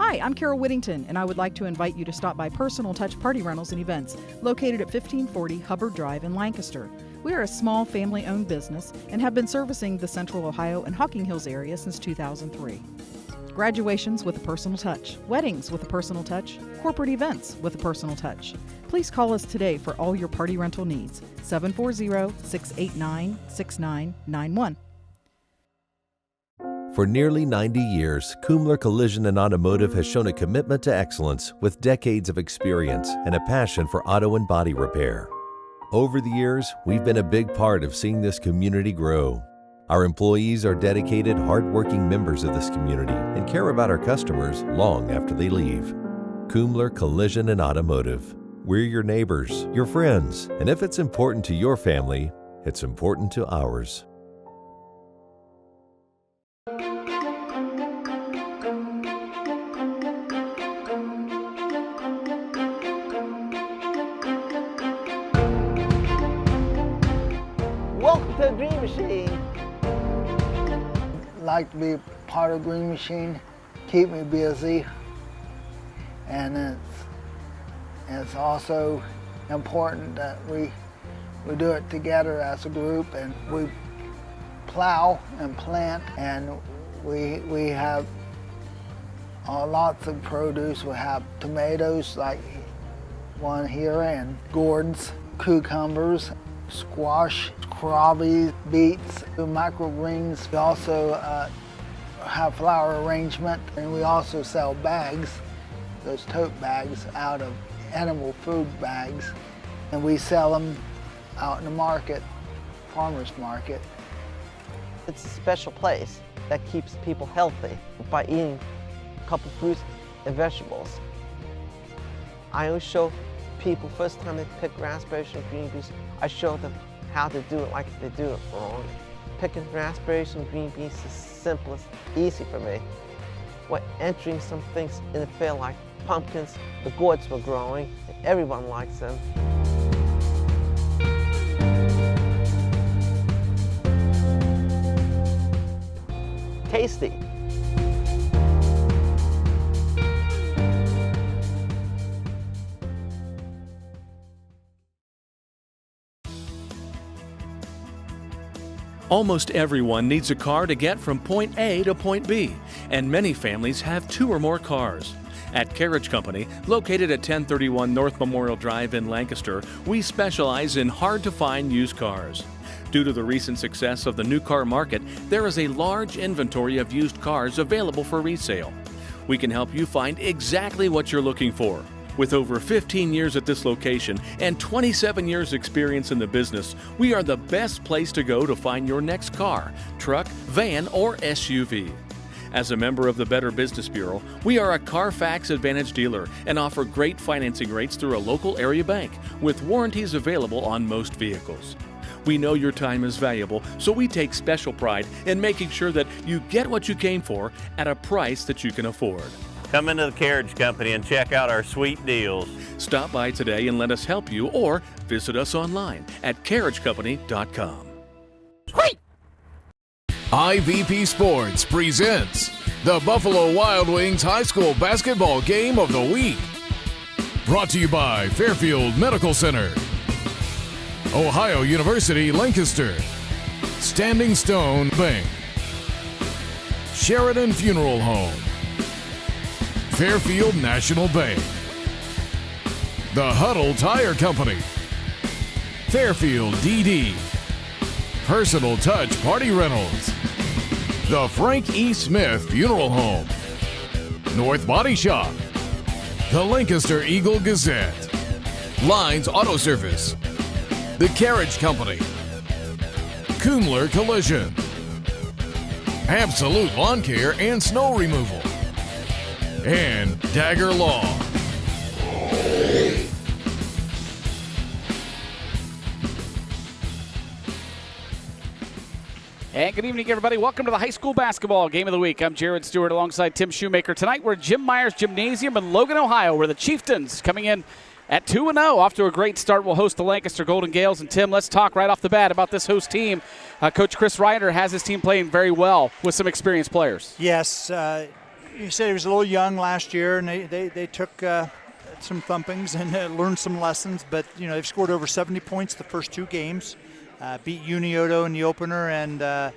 Hi, I'm Carol Whittington, and I would like to invite you to stop by Personal Touch Party Rentals and Events, located at 1540 Hubbard Drive in Lancaster. We are a small family-owned business and have been servicing the Central Ohio and Hocking Hills area since 2003. Graduations with a personal touch, weddings with a personal touch, corporate events with a personal touch. Please call us today for all your party rental needs, 740-689-6991. For nearly 90 years, Kumler Collision and Automotive has shown a commitment to excellence with decades of experience and a passion for auto and body repair. Over the years, we've been a big part of seeing this community grow. Our employees are dedicated, hardworking members of this community and care about our customers long after they leave. Kumler Collision and Automotive. We're your neighbors, your friends, and if it's important to your family, it's important to ours. Welcome to the Dream Machine. Like to be part of Dream Machine, keep me busy, and it's also important that we do it together as a group, and we plow and plant, and we have lots of produce. We have tomatoes like one here, and gourds, cucumbers, squash, crawberries, beets, microgreens. We also have flower arrangement, and we also sell bags, those tote bags out of animal food bags, and we sell them out in the market, farmers market. It's a special place that keeps people healthy by eating a couple fruits and vegetables. I always show people, first time they pick raspberries and green beans, I show them how to do it like they do it wrong. Picking raspberries and green beans is simplest, easy for me. We're entering some things in the field like pumpkins, the gourds were growing, and everyone likes them. Tasty. Almost everyone needs a car to get from point A to point B, and many families have 2 or more cars. At Carriage Company, located at 1031 North Memorial Drive in Lancaster, we specialize in hard-to-find used cars. Due to the recent success of the new car market, there is a large inventory of used cars available for resale. We can help you find exactly what you're looking for. With over 15 years at this location and 27 years experience in the business, we are the best place to go to find your next car, truck, van, or SUV. As a member of the Better Business Bureau, we are a Carfax Advantage dealer and offer great financing rates through a local area bank with warranties available on most vehicles. We know your time is valuable, so we take special pride in making sure that you get what you came for at a price that you can afford. Come into the Carriage Company and check out our sweet deals. Stop by today and let us help you, or visit us online at carriagecompany.com. IVP Sports presents the Buffalo Wild Wings High School Basketball Game of the Week. Brought to you by Fairfield Medical Center, Ohio University Lancaster, Standing Stone Bank, Sheridan Funeral Home, Fairfield National Bank, The Huddle Tire Company, Fairfield DD, Personal Touch Party Rentals, The Frank E. Smith Funeral Home, North Body Shop, The Lancaster Eagle Gazette, Lines Auto Service, The Carriage Company, Kumler Collision, Absolute Lawn Care and Snow Removal, and Dagger Law. And good evening, everybody. Welcome to the high school basketball game of the week. I'm Jared Stewart alongside Tim Shoemaker. Tonight we're at Jim Myers Gymnasium in Logan, Ohio, where the Chieftains coming in at 2-0. Off to a great start. We'll host the Lancaster Golden Gales. And Tim, let's talk right off the bat about this host team. Coach Chris Ryder has his team playing very well with some experienced players. Yes, you said he was a little young last year, and they took some thumpings and learned some lessons. But, they've scored over 70 points the first 2 games, beat Unioto in the opener, and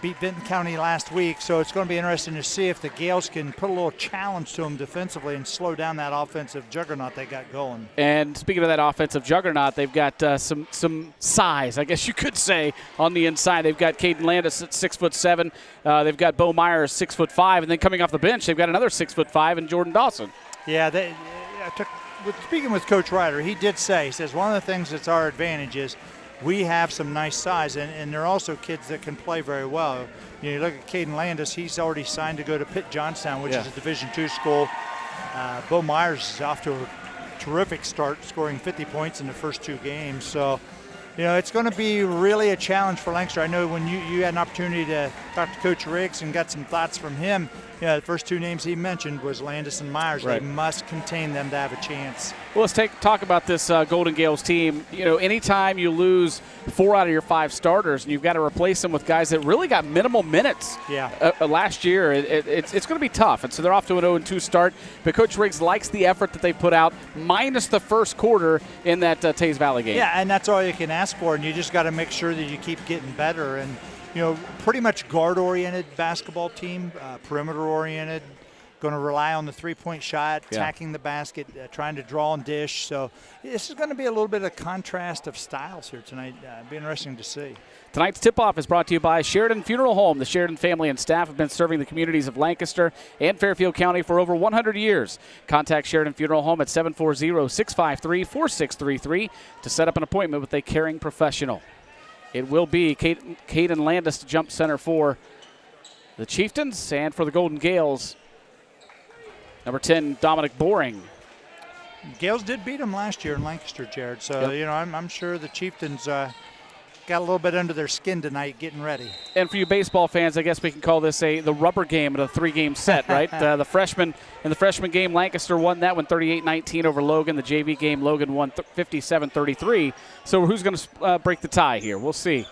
beat Benton County last week. So it's going to be interesting to see if the Gales can put a little challenge to them defensively and slow down that offensive juggernaut they got going. And speaking of that offensive juggernaut, they've got some size, I guess you could say, on the inside. They've got Caden Landis at 6'7". They've got Bo Myers 6'5", and then coming off the bench, they've got another 6'5" and Jordan Dawson. Yeah, speaking with Coach Ryder, he says one of the things that's our advantage is we have some nice size, and they're also kids that can play very well. You look at Caden Landis, he's already signed to go to Pitt Johnstown, which is a Division II school. Bo Myers is off to a terrific start, scoring 50 points in the first 2 games. So, it's going to be really a challenge for Lancaster. I know when you had an opportunity to talk to Coach Riggs and got some thoughts from him, the first 2 names he mentioned was Landis and Myers. Right. They must contain them to have a chance. Well, let's talk about this Golden Gales team. Anytime you lose 4 out of your 5 starters and you've got to replace them with guys that really got minimal minutes last year, it's going to be tough. And so they're off to an 0-2 start. But Coach Riggs likes the effort that they put out, minus the first quarter in that Tays Valley game. Yeah, and that's all you can ask for. And you just got to make sure that you keep getting better. And pretty much guard-oriented basketball team, perimeter-oriented, going to rely on the three-point shot, attacking the basket, trying to draw and dish. So this is going to be a little bit of contrast of styles here tonight. It'll be interesting to see. Tonight's tip-off is brought to you by Sheridan Funeral Home. The Sheridan family and staff have been serving the communities of Lancaster and Fairfield County for over 100 years. Contact Sheridan Funeral Home at 740-653-4633 to set up an appointment with a caring professional. It will be Caden Landis to jump center for the Chieftains, and for the Golden Gales, number 10, Dominic Boring. Gales did beat them last year in Lancaster, Jared. So, I'm sure the Chieftains got a little bit under their skin tonight getting ready. And for you baseball fans, I guess we can call this the rubber game of a 3-game set, right? The freshman game, Lancaster won that one 38-19 over Logan. The JV game, Logan won 57-33. So who's going to break the tie here? We'll see.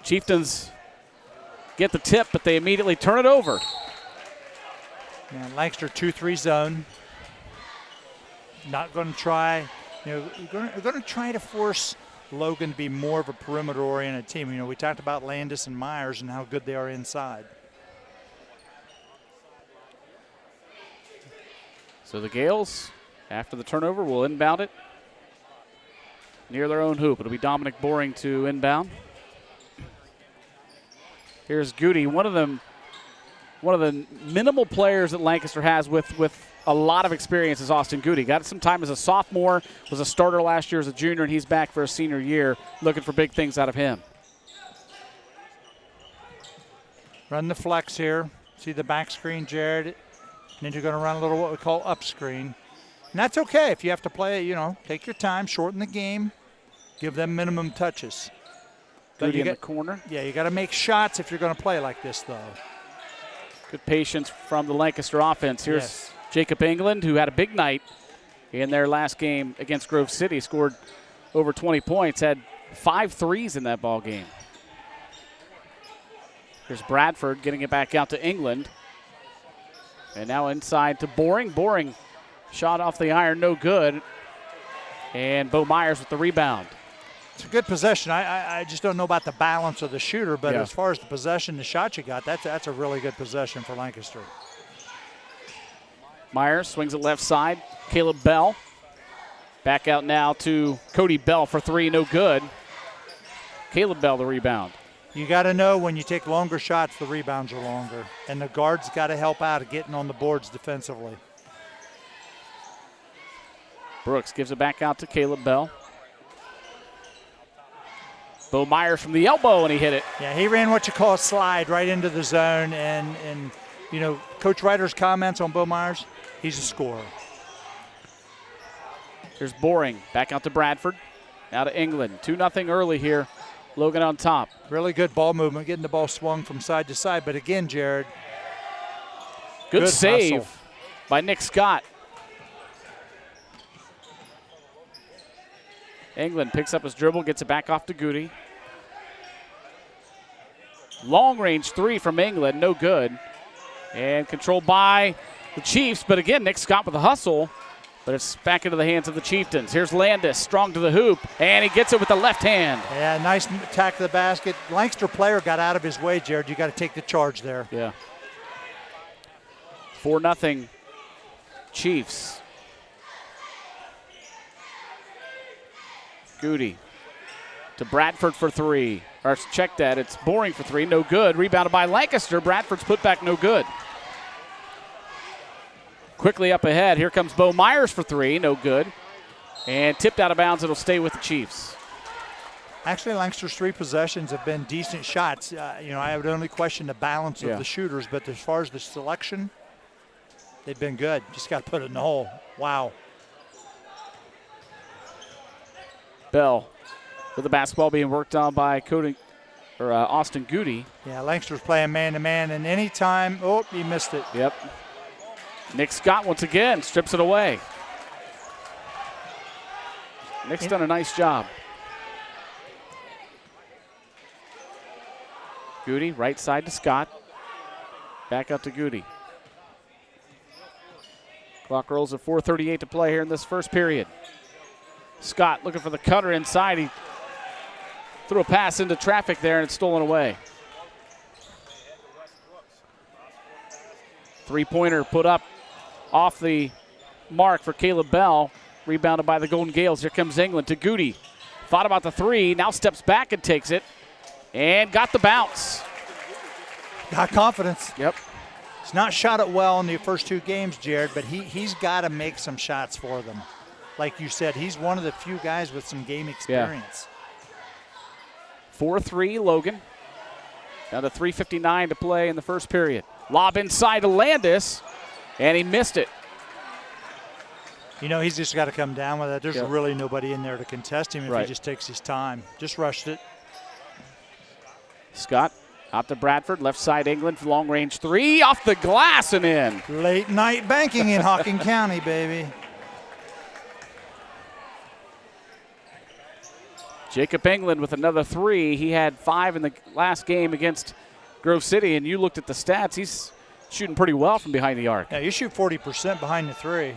Chieftains get the tip, but they immediately turn it over. Yeah, Lancaster 2-3 zone. Not going to try, we're going to try to force Logan to be more of a perimeter-oriented team. We talked about Landis and Myers and how good they are inside. So the Gales, after the turnover, will inbound it near their own hoop. It'll be Dominic Boring to inbound. Here's Goody, one of the minimal players that Lancaster has with a lot of experience is Austin Goody. Got some time as a sophomore, was a starter last year as a junior, and he's back for a senior year, looking for big things out of him. Run the flex here. See the back screen, Jared. And then you're going to run a little what we call up screen. And that's okay if you have to play it, take your time, shorten the game, give them minimum touches. Goody in the corner. Yeah, you got to make shots if you're going to play like this, though. Good patience from the Lancaster offense. Here's Jacob England, who had a big night in their last game against Grove City, scored over 20 points, had 5 threes in that ball game. Here's Bradford getting it back out to England. And now inside to Boring. Boring shot off the iron, no good. And Bo Myers with the rebound. It's a good possession. I just don't know about the balance of the shooter, but as far as the possession, the shot you got, that's a really good possession for Lancaster. Myers swings it left side. Caleb Bell. Back out now to Cody Bell for 3, no good. Caleb Bell the rebound. You got to know when you take longer shots, the rebounds are longer. And the guards got to help out at getting on the boards defensively. Brooks gives it back out to Caleb Bell. Bo Myers from the elbow, and he hit it. Yeah, he ran what you call a slide right into the zone. And Coach Ryder's comments on Bo Myers, he's a scorer. Here's Boring, back out to Bradford. Now to England. 2-0 early here. Logan on top. Really good ball movement, getting the ball swung from side to side. But again, Jared, good save hustle by Nick Scott. England picks up his dribble, gets it back off to Goody. Long range 3 from England, no good. And controlled by the Chiefs, but again, Nick Scott with a hustle, but it's back into the hands of the Chieftains. Here's Landis, strong to the hoop, and he gets it with the left hand. Yeah, nice attack to the basket. Lancaster player got out of his way, Jared. You got to take the charge there. Yeah. 4-0 Chiefs. Goody to Bradford for three. Or check that, it's Boring for three, no good. Rebounded by Lancaster. Bradford's put back, no good. Quickly up ahead, here comes Bo Myers for three, no good. And tipped out of bounds, it'll stay with the Chiefs. Actually, Lancaster's 3 possessions have been decent shots. I would only question the balance of the shooters, but as far as the selection, they've been good. Just got to put it in the hole. Wow. Bell with the basketball being worked on by Austin Goody. Yeah, Lancaster's playing man-to-man, and any time, he missed it. Yep. Nick Scott once again strips it away. Nick's done a nice job. Goody, right side to Scott. Back up to Goody. Clock rolls at 4:38 to play here in this first period. Scott looking for the cutter inside. He threw a pass into traffic there, and it's stolen away. Three-pointer put up off the mark for Caleb Bell. Rebounded by the Golden Gales. Here comes England to Goody. Thought about the three, now steps back and takes it. And got the bounce. Got confidence. Yep. He's not shot it well in the first 2 games, Jared, but he's got to make some shots for them. Like you said, he's one of the few guys with some game experience. 4-3 Logan. Down to 3:59 to play in the first period. Lob inside to Landis, and he missed it. He's just got to come down with that. There's really nobody in there to contest him if he just takes his time. Just rushed it. Scott out to Bradford, left side England for long range three, off the glass and in. Late night banking in Hocking County, baby. Jacob England with another three. He had 5 in the last game against Grove City, and you looked at the stats. He's shooting pretty well from behind the arc. Yeah, you shoot 40% behind the three.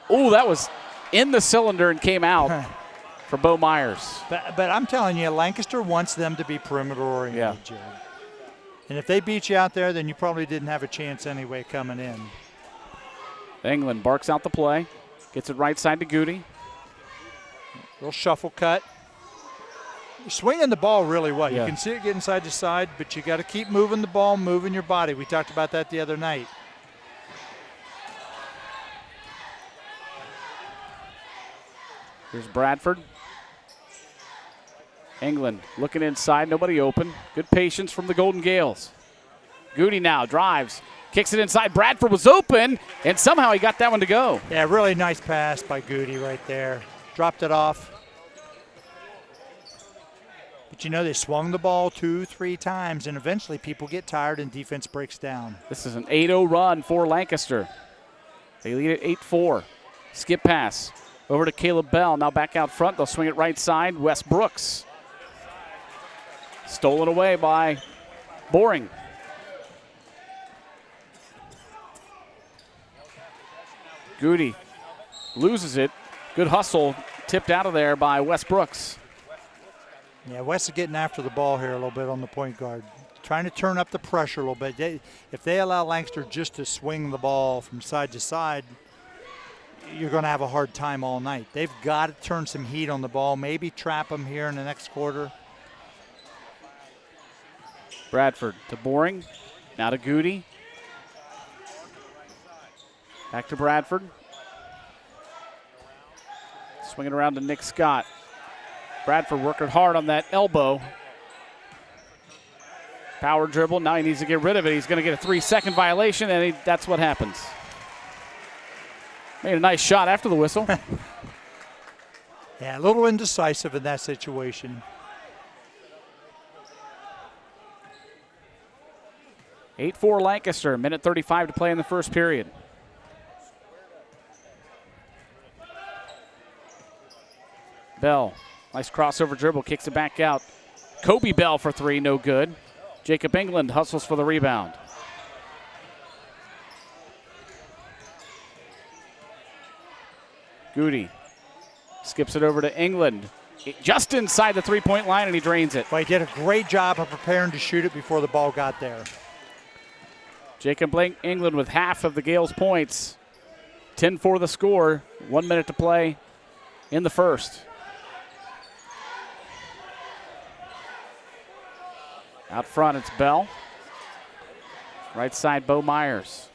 Oh, that was in the cylinder and came out for Bo Myers. But I'm telling you, Lancaster wants them to be perimeter oriented, Jared. And if they beat you out there, then you probably didn't have a chance anyway coming in. England barks out the play, gets it right side to Goody. Little shuffle cut. You're swinging the ball really well. Yeah. You can see it getting side to side, but you got to keep moving the ball, moving your body. We talked about that the other night. Here's Bradford. England looking inside, nobody open. Good patience from the Golden Gales. Goody now drives, kicks it inside. Bradford was open, and somehow he got that one to go. Yeah, really nice pass by Goody right there. Dropped it off. But they swung the ball 2-3 times, and eventually people get tired and defense breaks down. This is an 8-0 run for Lancaster. They lead at 8-4. Skip pass over to Caleb Bell. Now back out front. They'll swing it right side. Wes Brooks. Stolen away by Boring. Goody loses it. Good hustle. Tipped out of there by Wes Brooks. Yeah, Wes is getting after the ball here a little bit on the point guard. Trying to turn up the pressure a little bit. If they allow Lancaster just to swing the ball from side to side, you're going to have a hard time all night. They've got to turn some heat on the ball, maybe trap them here in the next quarter. Bradford to Boring. Now to Goody. Back to Bradford. Swinging around to Nick Scott. Bradford working hard on that elbow. Power dribble. Now he needs to get rid of it. He's going to get a 3-second violation, and that's what happens. Made a nice shot after the whistle. Yeah, a little indecisive in that situation. (8-4) Lancaster. Minute 35 to play in the first period. Bell. Nice crossover dribble. Kicks it back out. Kobe Bell for three. No good. Jacob England hustles for the rebound. Goody skips it over to England. Just inside the three-point line, and he drains it. Well, he did a great job of preparing to shoot it before the ball got there. Jacob England with half of the Gales' points. 10-4 the score. 1 minute to play in the first. Out front, it's Bell. Right side, Bo Myers.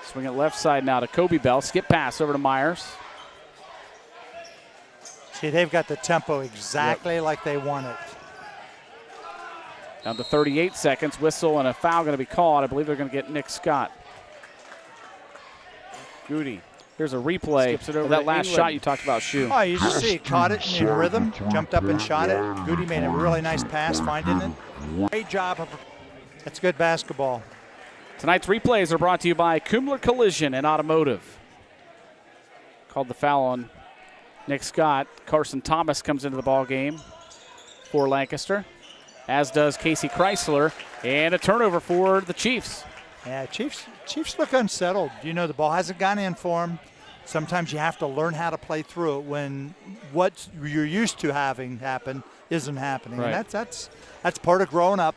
Swing it left side now to Kobe Bell. Skip pass over to Myers. See, they've got the tempo exactly like they want it. Down to 38 seconds. Whistle and a foul going to be called. I believe they're going to get Nick Scott. Goody. Here's a replay of that last shot you talked about, Shu. Oh, you just see, caught it in rhythm, jumped up and shot it. Goody made a really nice pass, finding it. Great job. That's good basketball. Tonight's replays are brought to you by Kumler Collision and Automotive. Called the foul on Nick Scott. Carson Thomas comes into the ball game for Lancaster, as does Casey Chrysler, and a turnover for the Chiefs. Yeah, Chiefs look unsettled. You know, the ball hasn't gone in for them. Sometimes you have to learn how to play through it when what you're used to having happen isn't happening. Right. And that's part of growing up.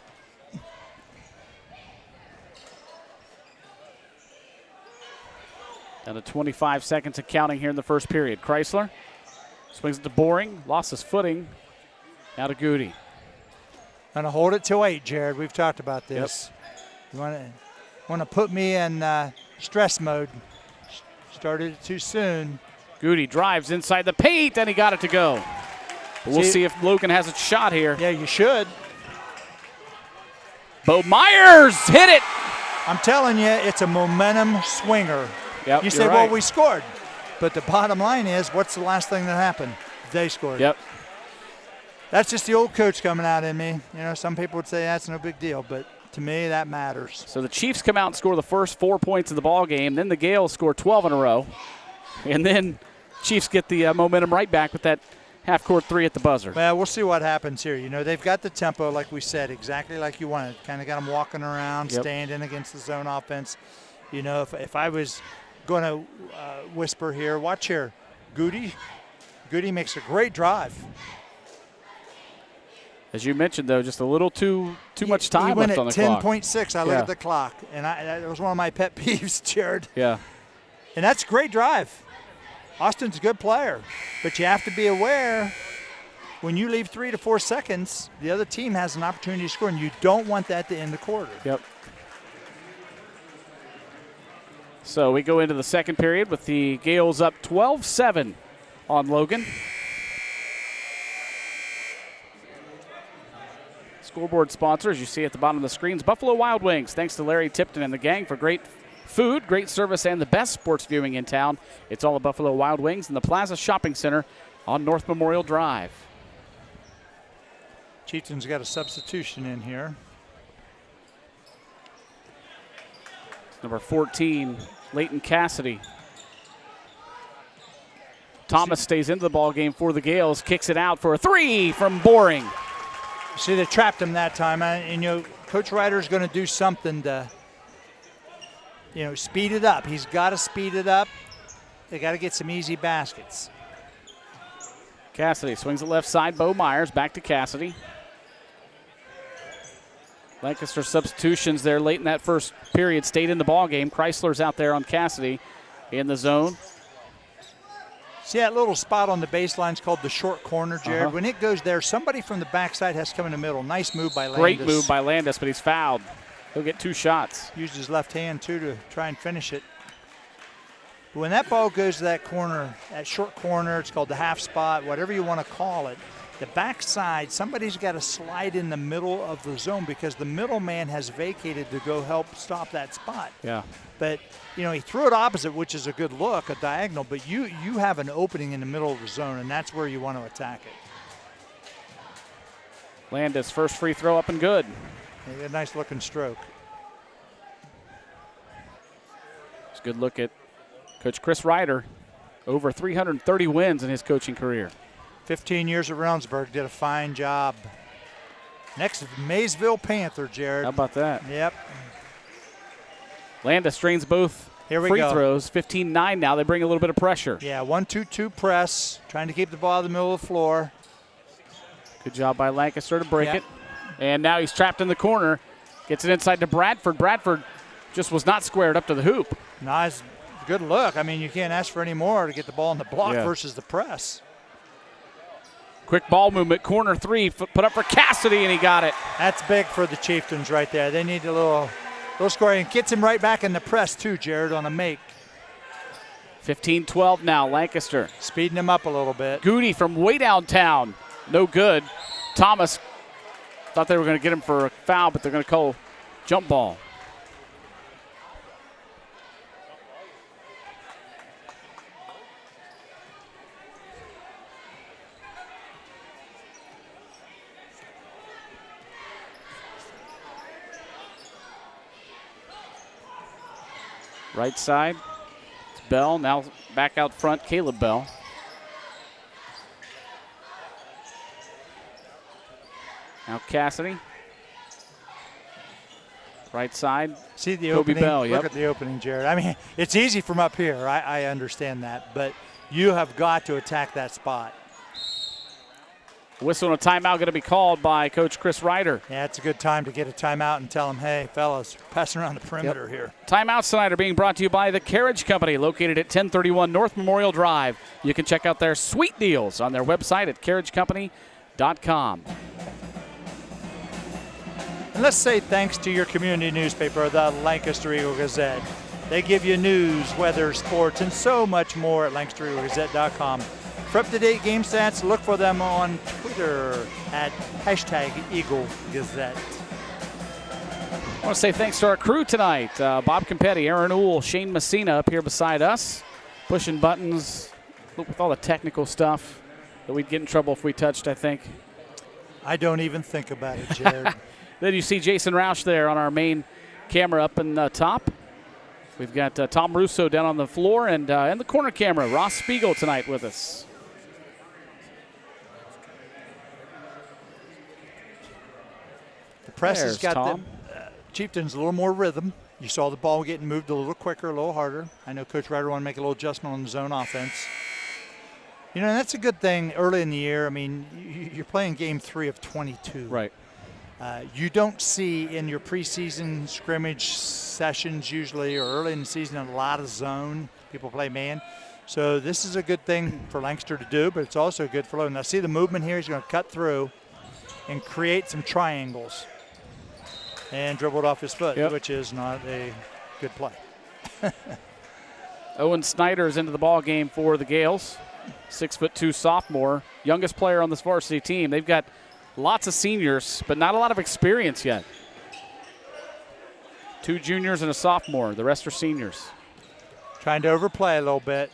Down to 25 seconds of counting here in the first period. Chrysler swings it to Boring, lost his footing. Now to Goody. Gonna hold it till 8, Jared. We've talked about this. Yep. You want to put me in stress mode. Started it too soon. Goody drives inside the paint, and he got it to go. But we'll see if Logan has a shot here. Yeah, you should. Bo Myers hit it. I'm telling you, it's a momentum swinger. Yep, you say, right. well, we scored. But the bottom line is, what's the last thing that happened? They scored. Yep. That's just the old coach coming out in me. You know, some people would say that's no big deal, but to me, that matters. So the Chiefs come out and score the first 4 points of the ball game. Then the Gales score 12 in a row. And then Chiefs get the momentum right back with that half-court three at the buzzer. Well, we'll see what happens here. You know, they've got the tempo, like we said, exactly like you wanted. Kind of got them walking around, standing against the zone offense. You know, if I was going to whisper here, watch here. Goody makes a great drive. As you mentioned, though, just a little too much time left on the clock. He went at 10.6. I look at the clock, and that was one of my pet peeves, Jared. Yeah. And that's a great drive. Austin's a good player, but you have to be aware when you leave 3 to 4 seconds, the other team has an opportunity to score, and you don't want that to end the quarter. Yep. So we go into the second period with the Gales up 12-7 on Logan. Scoreboard sponsors, you see at the bottom of the screens, Buffalo Wild Wings. Thanks to Larry Tipton and the gang for great food, great service, and the best sports viewing in town. It's all at Buffalo Wild Wings in the Plaza Shopping Center on North Memorial Drive. Cheaton's got a substitution in here. Number 14, Leighton Cassidy. Thomas stays into the ball game for the Gales, kicks it out for a three from Boring. See, they trapped him that time, and you know, Coach Ryder's going to do something to, you know, speed it up. He's got to speed it up. They got to get some easy baskets. Cassidy swings it left side. Bo Myers back to Cassidy. Lancaster substitutions there late in that first period stayed in the ball game. Chrysler's out there on Cassidy in the zone. See that little spot on the baseline is called the short corner, Jared? When it goes there, somebody from the backside has to come in the middle. Nice move by Landis. Great move by Landis, but he's fouled. He'll get 2 shots. Used his left hand, too, to try and finish it. When that ball goes to that corner, that short corner, it's called the half spot, whatever you want to call it, the backside, somebody's got to slide in the middle of the zone because the middle man has vacated to go help stop that spot. Yeah. But, you know, he threw it opposite, which is a good look, a diagonal, but you have an opening in the middle of the zone, and that's where you want to attack it. Landis, first free throw up and good. A nice looking stroke. It's a good look at Coach Chris Ryder. Over 330 wins in his coaching career. 15 years at Roundsburg, did a fine job. Next is Maysville Panther, Jared. How about that? Yep. Landis drains both Here we free go. throws. 15-9 now. They bring a little bit of pressure. Yeah, 1-2-2 press, trying to keep the ball in the middle of the floor. Good job by Lancaster to break it. And now he's trapped in the corner. Gets it inside to Bradford. Bradford just was not squared up to the hoop. Nice, good look. I mean, you can't ask for any more to get the ball in the block versus the press. Quick ball movement, corner three, put up for Cassidy, and he got it. That's big for the Chieftains right there. They need a little scoring. Gets him right back in the press too, Jared, on a make. 15-12 now, Lancaster. Speeding him up a little bit. Goody from way downtown, no good. Thomas thought they were going to get him for a foul, but they're going to call jump ball. Right side, it's Bell. Now back out front, Caleb Bell. Now Cassidy. Right side. See the Kobe opening? Bell, Look at the opening, Jared. I mean, it's easy from up here. I understand that. But you have got to attack that spot. Whistle and a timeout going to be called by Coach Chris Ryder. Yeah, it's a good time to get a timeout and tell them, hey, fellas, passing around the perimeter here. Timeouts tonight are being brought to you by the Carriage Company, located at 1031 North Memorial Drive. You can check out their sweet deals on their website at carriagecompany.com. And let's say thanks to your community newspaper, the Lancaster Eagle Gazette. They give you news, weather, sports, and so much more at LancasterEagleGazette.com. For up-to-date game stats, look for them on Twitter at #EagleGazette. I want to say thanks to our crew tonight. Bob Campetti, Aaron Uhl, Shane Messina up here beside us, pushing buttons with all the technical stuff that we'd get in trouble if we touched, I think. I don't even think about it, Jared. Then you see Jason Roush there on our main camera up in the top. We've got Tom Russo down on the floor, and in the corner camera, Ross Spiegel tonight with us. The press has got Tom. the Chieftains a little more rhythm. You saw the ball getting moved a little quicker, a little harder. I know Coach Ryder wanted to make a little adjustment on the zone offense. You know, that's a good thing early in the year. I mean, you're playing game 3 of 22. Right. You don't see in your preseason scrimmage sessions usually or early in the season a lot of zone. People play man. So this is a good thing for Lancaster to do, but it's also good for Logan. Now see the movement here. He's going to cut through and create some triangles. And dribbled off his foot, which is not a good play. Owen Snyder is into the ball game for the Gales. 6'2" sophomore, youngest player on this varsity team. They've got lots of seniors, but not a lot of experience yet. 2 juniors and a sophomore. The rest are seniors. Trying to overplay a little bit.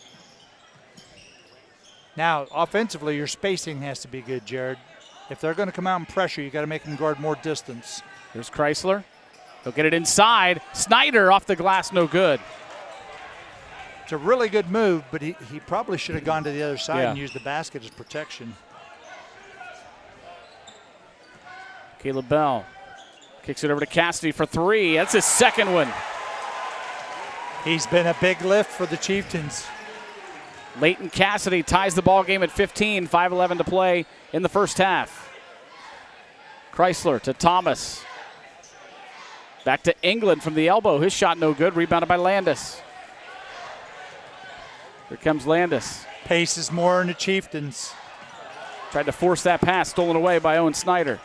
Now, offensively, your spacing has to be good, Jared. If they're going to come out and pressure, you got to make them guard more distance. There's Chrysler. He'll get it inside. Snyder off the glass, no good. It's a really good move, but he probably should have gone to the other side and used the basket as protection. Caleb Bell kicks it over to Cassidy for 3. That's his second one. He's been a big lift for the Chieftains. Leighton Cassidy ties the ball game at 15, 5:11 to play in the first half. Chrysler to Thomas. Back to England from the elbow. His shot no good. Rebounded by Landis. Here comes Landis. Pace is more in the Chieftains. Tried to force that pass, stolen away by Owen Snyder.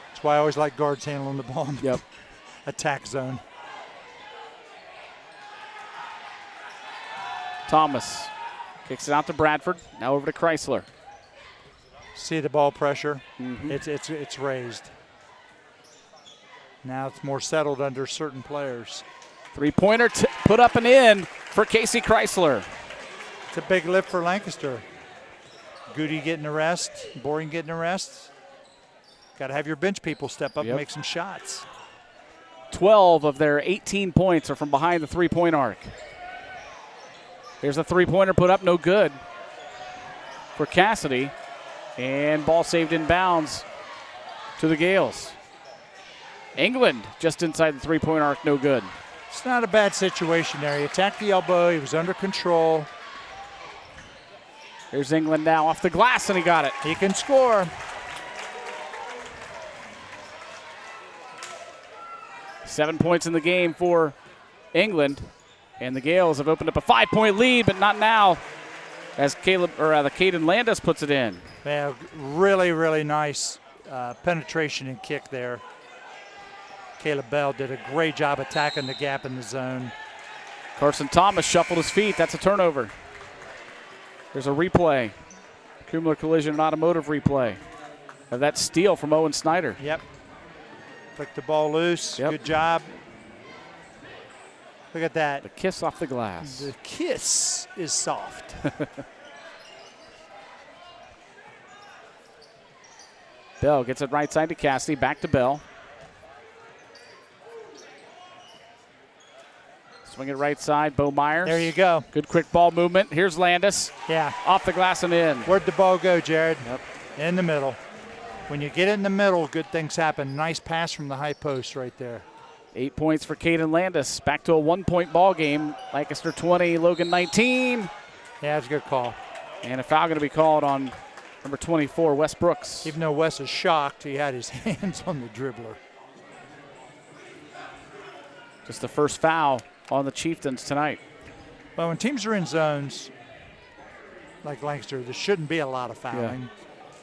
That's why I always like guards handling the ball in the Yep. attack zone. Thomas kicks it out to Bradford. Now over to Chrysler. See the ball pressure? Mm-hmm. It's raised. Now it's more settled under certain players. Three-pointer put up and in for Casey Chrysler. It's a big lift for Lancaster. Goody getting a rest, Boring getting a rest. Got to have your bench people step up and make some shots. 12 of their 18 points are from behind the three-point arc. Here's a three-pointer put up, no good for Cassidy. And ball saved in bounds to the Gales. England just inside the three-point arc, no good. It's not a bad situation there. He attacked the elbow. He was under control. Here's England now off the glass, and he got it. He can score. Seven points in the game for England. And the Gales have opened up a 5-point lead, but not now, as Caden Landis puts it in. Yeah, really, really nice penetration and kick there. Caleb Bell did a great job attacking the gap in the zone. Carson Thomas shuffled his feet. That's a turnover. There's a replay. Kumler Collision and Automotive replay of that steal from Owen Snyder. Yep. Flicked the ball loose. Yep. Good job. Look at that. The kiss off the glass. The kiss is soft. Bell gets it right side to Cassidy. Back to Bell. Swing it right side, Bo Myers. There you go. Good quick ball movement. Here's Landis. Yeah. Off the glass and in. Where'd the ball go, Jared? Yep. In the middle. When you get it in the middle, good things happen. Nice pass from the high post right there. 8 points for Caden Landis. Back to a 1-point ball game. Lancaster 20, Logan 19. Yeah, it's a good call. And a foul going to be called on number 24, Wes Brooks. Even though Wes is shocked, he had his hands on the dribbler. Just the first foul on the Chieftains tonight. Well, when teams are in zones like Lancaster, there shouldn't be a lot of fouling.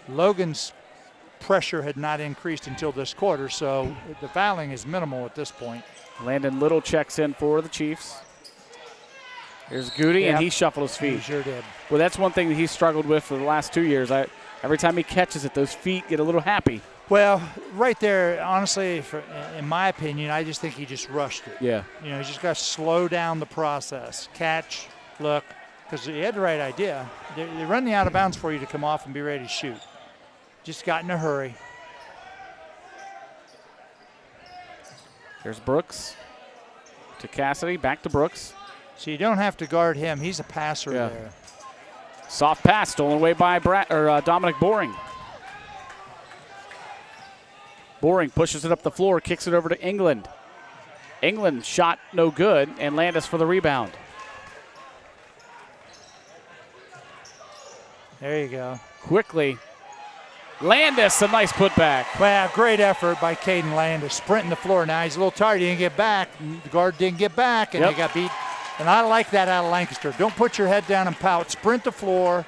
Yeah. Logan's pressure had not increased until this quarter, so the fouling is minimal at this point. Landon Little checks in for the Chiefs. Here's Goody, and he shuffled his feet. He sure did. Well, that's one thing that he's struggled with for the last 2 years. Every time he catches it, those feet get a little happy. Well, right there, honestly, in my opinion, I just think he just rushed it. Yeah. You know, he's just got to slow down the process. Catch, look, because he had the right idea. They run the out of bounds for you to come off and be ready to shoot. Just got in a hurry. There's Brooks to Cassidy, back to Brooks. So you don't have to guard him. He's a passer there. Soft pass stolen away by Dominic Boring. Boring pushes it up the floor, kicks it over to England. England shot no good, and Landis for the rebound. There you go. Quickly, Landis, a nice putback. Wow, great effort by Caden Landis, sprinting the floor. Now he's a little tired. He didn't get back. The guard didn't get back, and they got beat. And I like that out of Lancaster. Don't put your head down and pout. Sprint the floor.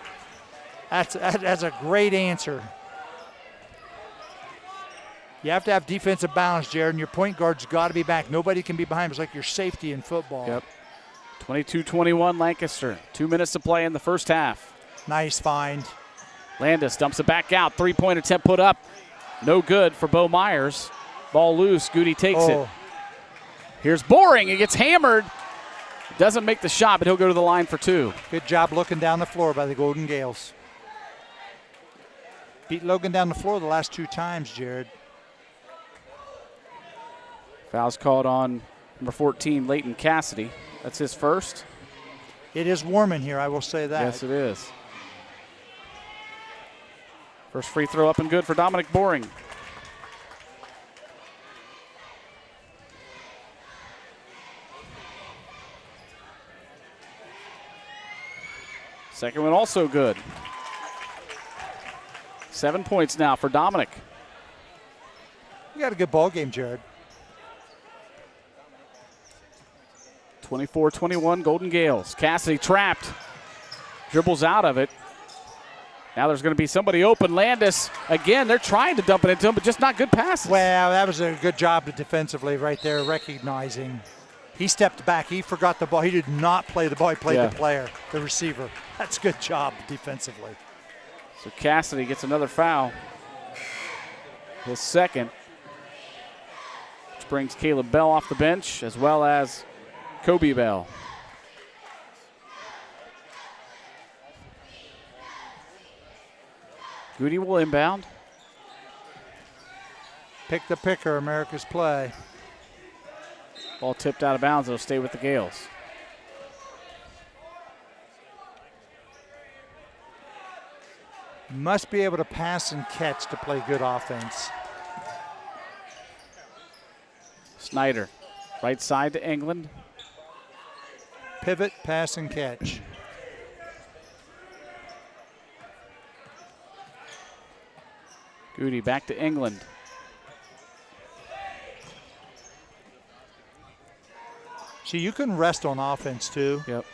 That's a great answer. You have to have defensive balance, Jared, and your point guard's got to be back. Nobody can be behind. It's like your safety in football. Yep. 22-21 Lancaster. 2 minutes to play in the first half. Nice find. Landis dumps it back out. Three-point attempt put up. No good for Bo Myers. Ball loose. Goody takes it. Here's Boring. He gets hammered. Doesn't make the shot, but he'll go to the line for two. Good job looking down the floor by the Golden Gales. Beat Logan down the floor the last 2 times, Jared. Foul's called on number 14, Leighton Cassidy. That's his first. It is warm in here, I will say that. Yes, it is. First free throw up and good for Dominic Boring. Second one also good. 7 points now for Dominic. You got a good ball game, Jared. 24-21 Golden Gales. Cassidy trapped. Dribbles out of it. Now there's going to be somebody open. Landis, again, they're trying to dump it into him, but just not good passes. Well, that was a good job defensively right there, recognizing. He stepped back. He forgot the ball. He did not play the ball. He played the player, the receiver. That's a good job defensively. So Cassidy gets another foul. His second. Which brings Caleb Bell off the bench, as well as Kobe Bell. Goody will inbound. Pick the picker, America's play. Ball tipped out of bounds. It'll stay with the Gales. Must be able to pass and catch to play good offense. Snyder Right side to England. Pivot, pass, and catch. Goody back to England. See, you can rest on offense, too. Yep.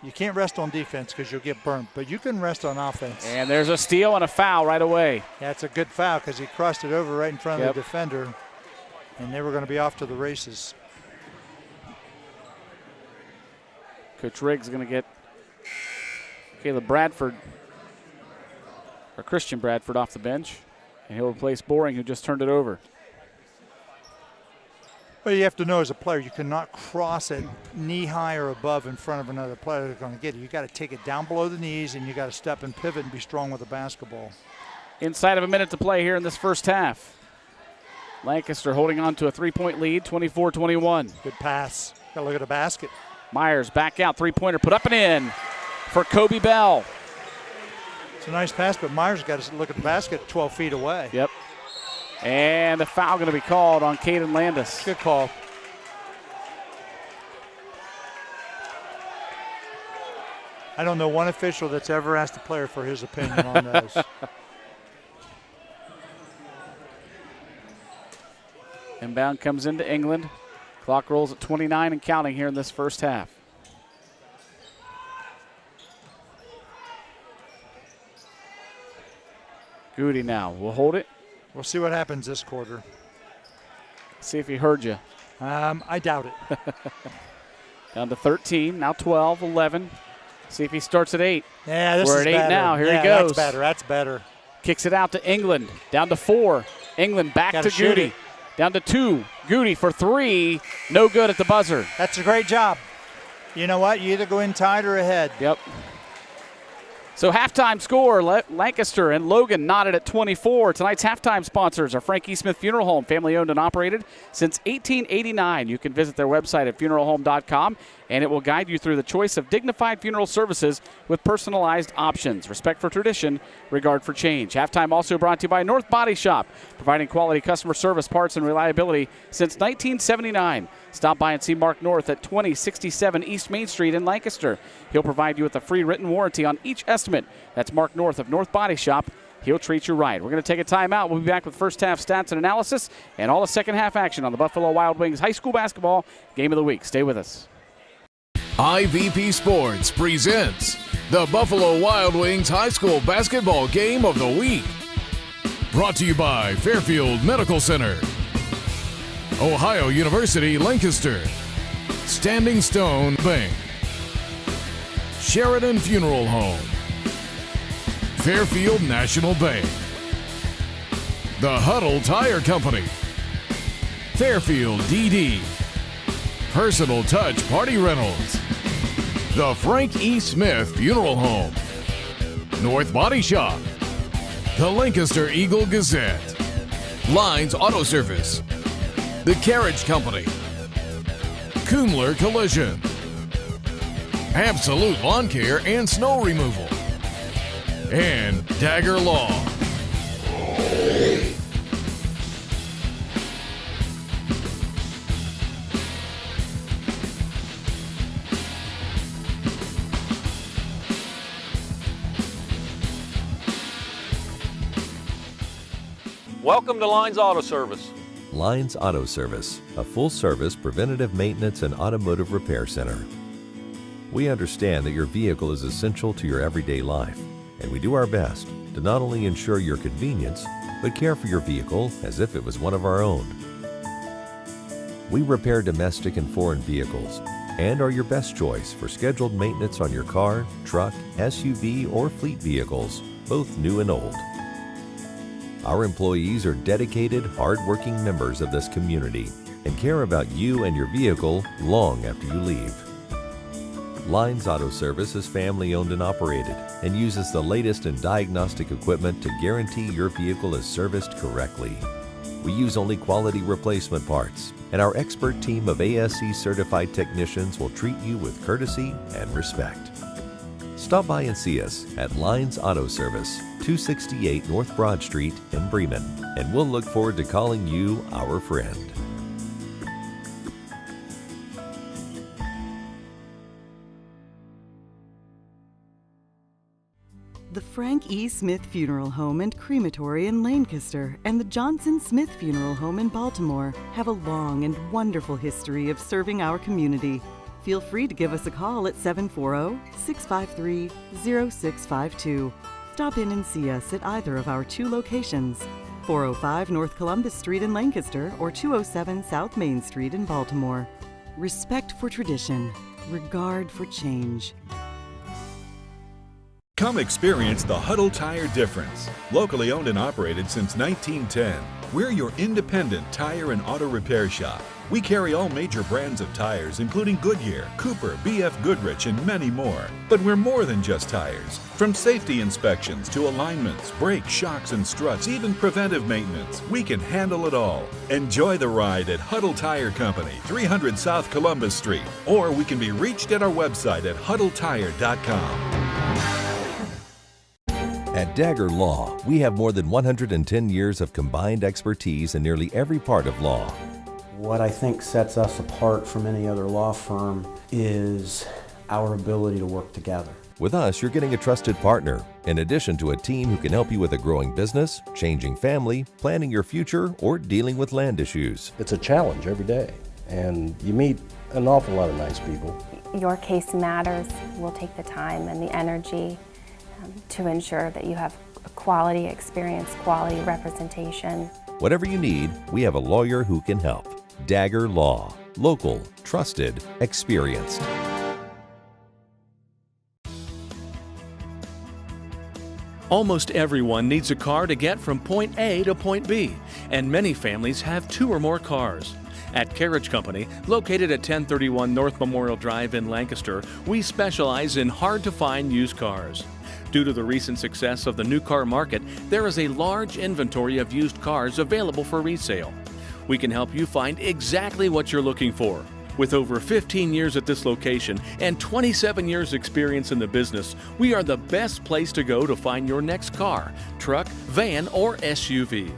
You can't rest on defense because you'll get burnt, but you can rest on offense. And there's a steal and a foul right away. That's a good foul because he crossed it over right in front of the defender, and they were going to be off to the races. Coach Riggs is going to get Caleb Bradford, or Christian Bradford, off the bench, and he'll replace Boring, who just turned it over. Well, you have to know as a player, you cannot cross it knee high or above in front of another player that's going to get it. You got to take it down below the knees, and you got to step and pivot and be strong with the basketball. Inside of a minute to play here in this first half. Lancaster holding on to a 3-point lead, 24-21. Good pass. Got to look at the basket. Myers back out, three-pointer, put up and in for Kobe Bell. It's a nice pass, but Myers got to look at the basket 12 feet away. Yep. And the foul going to be called on Caden Landis. Good call. I don't know one official that's ever asked a player for his opinion on those. Inbound comes into England. Clock rolls at 29 and counting here in this first half. Goody now will hold it. We'll see what happens this quarter. See if he heard you. I doubt it. Down to 13, now 12, 11. See if he starts at 8. Yeah, this We're is at 8 better. now. Here he goes. That's better. That's better. Kicks it out to England. Down to 4. England back Gotta to Goody. Down to 2. Goody for 3. No good at the buzzer. That's a great job. You know what? You either go in tied or ahead. Yep. So halftime score, Lancaster and Logan knotted at 24. Tonight's halftime sponsors are Frank E. Smith Funeral Home, family owned and operated since 1889. You can visit their website at funeralhome.com, and it will guide you through the choice of dignified funeral services with personalized options. Respect for tradition, regard for change. Halftime also brought to you by North Body Shop, providing quality customer service, parts, and reliability since 1979. Stop by and see Mark North at 2067 East Main Street in Lancaster. He'll provide you with a free written warranty on each estimate. That's Mark North of North Body Shop. He'll treat you right. We're going to take a timeout. We'll be back with first half stats and analysis and all the second half action on the Buffalo Wild Wings High School Basketball Game of the Week. Stay with us. IVP Sports presents the Buffalo Wild Wings High School Basketball Game of the Week. Brought to you by Fairfield Medical Center, Ohio University Lancaster, Standing Stone Bank, Sheridan Funeral Home, Fairfield National Bank, The Huddle Tire Company, Fairfield DD, Personal Touch Party Rentals, The Frank E. Smith Funeral Home, North Body Shop, The Lancaster Eagle Gazette, Lines Auto Service, The Carriage Company, Kumler Collision, Absolute Lawn Care and Snow Removal, and Dagger Law. Welcome to Lines Auto Service. Lines Auto Service, a full-service preventative maintenance and automotive repair center. We understand that your vehicle is essential to your everyday life, and we do our best to not only ensure your convenience, but care for your vehicle as if it was one of our own. We repair domestic and foreign vehicles and are your best choice for scheduled maintenance on your car, truck, SUV, or fleet vehicles, both new and old. Our employees are dedicated, hard-working members of this community and care about you and your vehicle long after you leave. Lines Auto Service is family-owned and operated and uses the latest in diagnostic equipment to guarantee your vehicle is serviced correctly. We use only quality replacement parts, and our expert team of ASE-certified technicians will treat you with courtesy and respect. Stop by and see us at Lines Auto Service, 268 North Broad Street in Bremen, and we'll look forward to calling you our friend. The Frank E. Smith Funeral Home and Crematory in Lancaster and the Johnson Smith Funeral Home in Baltimore have a long and wonderful history of serving our community. Feel free to give us a call at 740-653-0652. Stop in and see us at either of our 2 locations, 405 North Columbus Street in Lancaster or 207 South Main Street in Baltimore. Respect for tradition, regard for change. Come experience the Huddle Tire difference. Locally owned and operated since 1910, we're your independent tire and auto repair shop. We carry all major brands of tires, including Goodyear, Cooper, BF Goodrich, and many more. But we're more than just tires. From safety inspections to alignments, brakes, shocks, and struts, even preventive maintenance, we can handle it all. Enjoy the ride at Huddle Tire Company, 300 South Columbus Street, or we can be reached at our website at huddletire.com. At Dagger Law, we have more than 110 years of combined expertise in nearly every part of law. What I think sets us apart from any other law firm is our ability to work together. With us, you're getting a trusted partner, in addition to a team who can help you with a growing business, changing family, planning your future, or dealing with land issues. It's a challenge every day, and you meet an awful lot of nice people. Your case matters. We'll take the time and the energy to ensure that you have a quality experience, quality representation. Whatever you need, we have a lawyer who can help. Dagger Law. Local, trusted, experienced. Almost everyone needs a car to get from point A to point B, and many families have 2 or more cars. At Carriage Company, located at 1031 North Memorial Drive in Lancaster, we specialize in hard-to-find used cars. Due to the recent success of the new car market, there is a large inventory of used cars available for resale. We can help you find exactly what you're looking for. With over 15 years at this location and 27 years experience in the business, we are the best place to go to find your next car, truck, van, or SUV.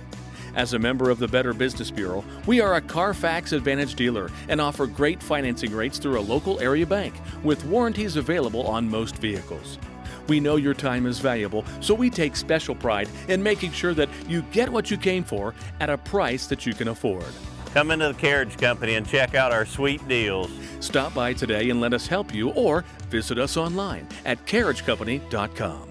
As a member of the Better Business Bureau, we are a Carfax Advantage dealer and offer great financing rates through a local area bank with warranties available on most vehicles. We know your time is valuable, so we take special pride in making sure that you get what you came for at a price that you can afford. Come into the Carriage Company and check out our sweet deals. Stop by today and let us help you, or visit us online at carriagecompany.com.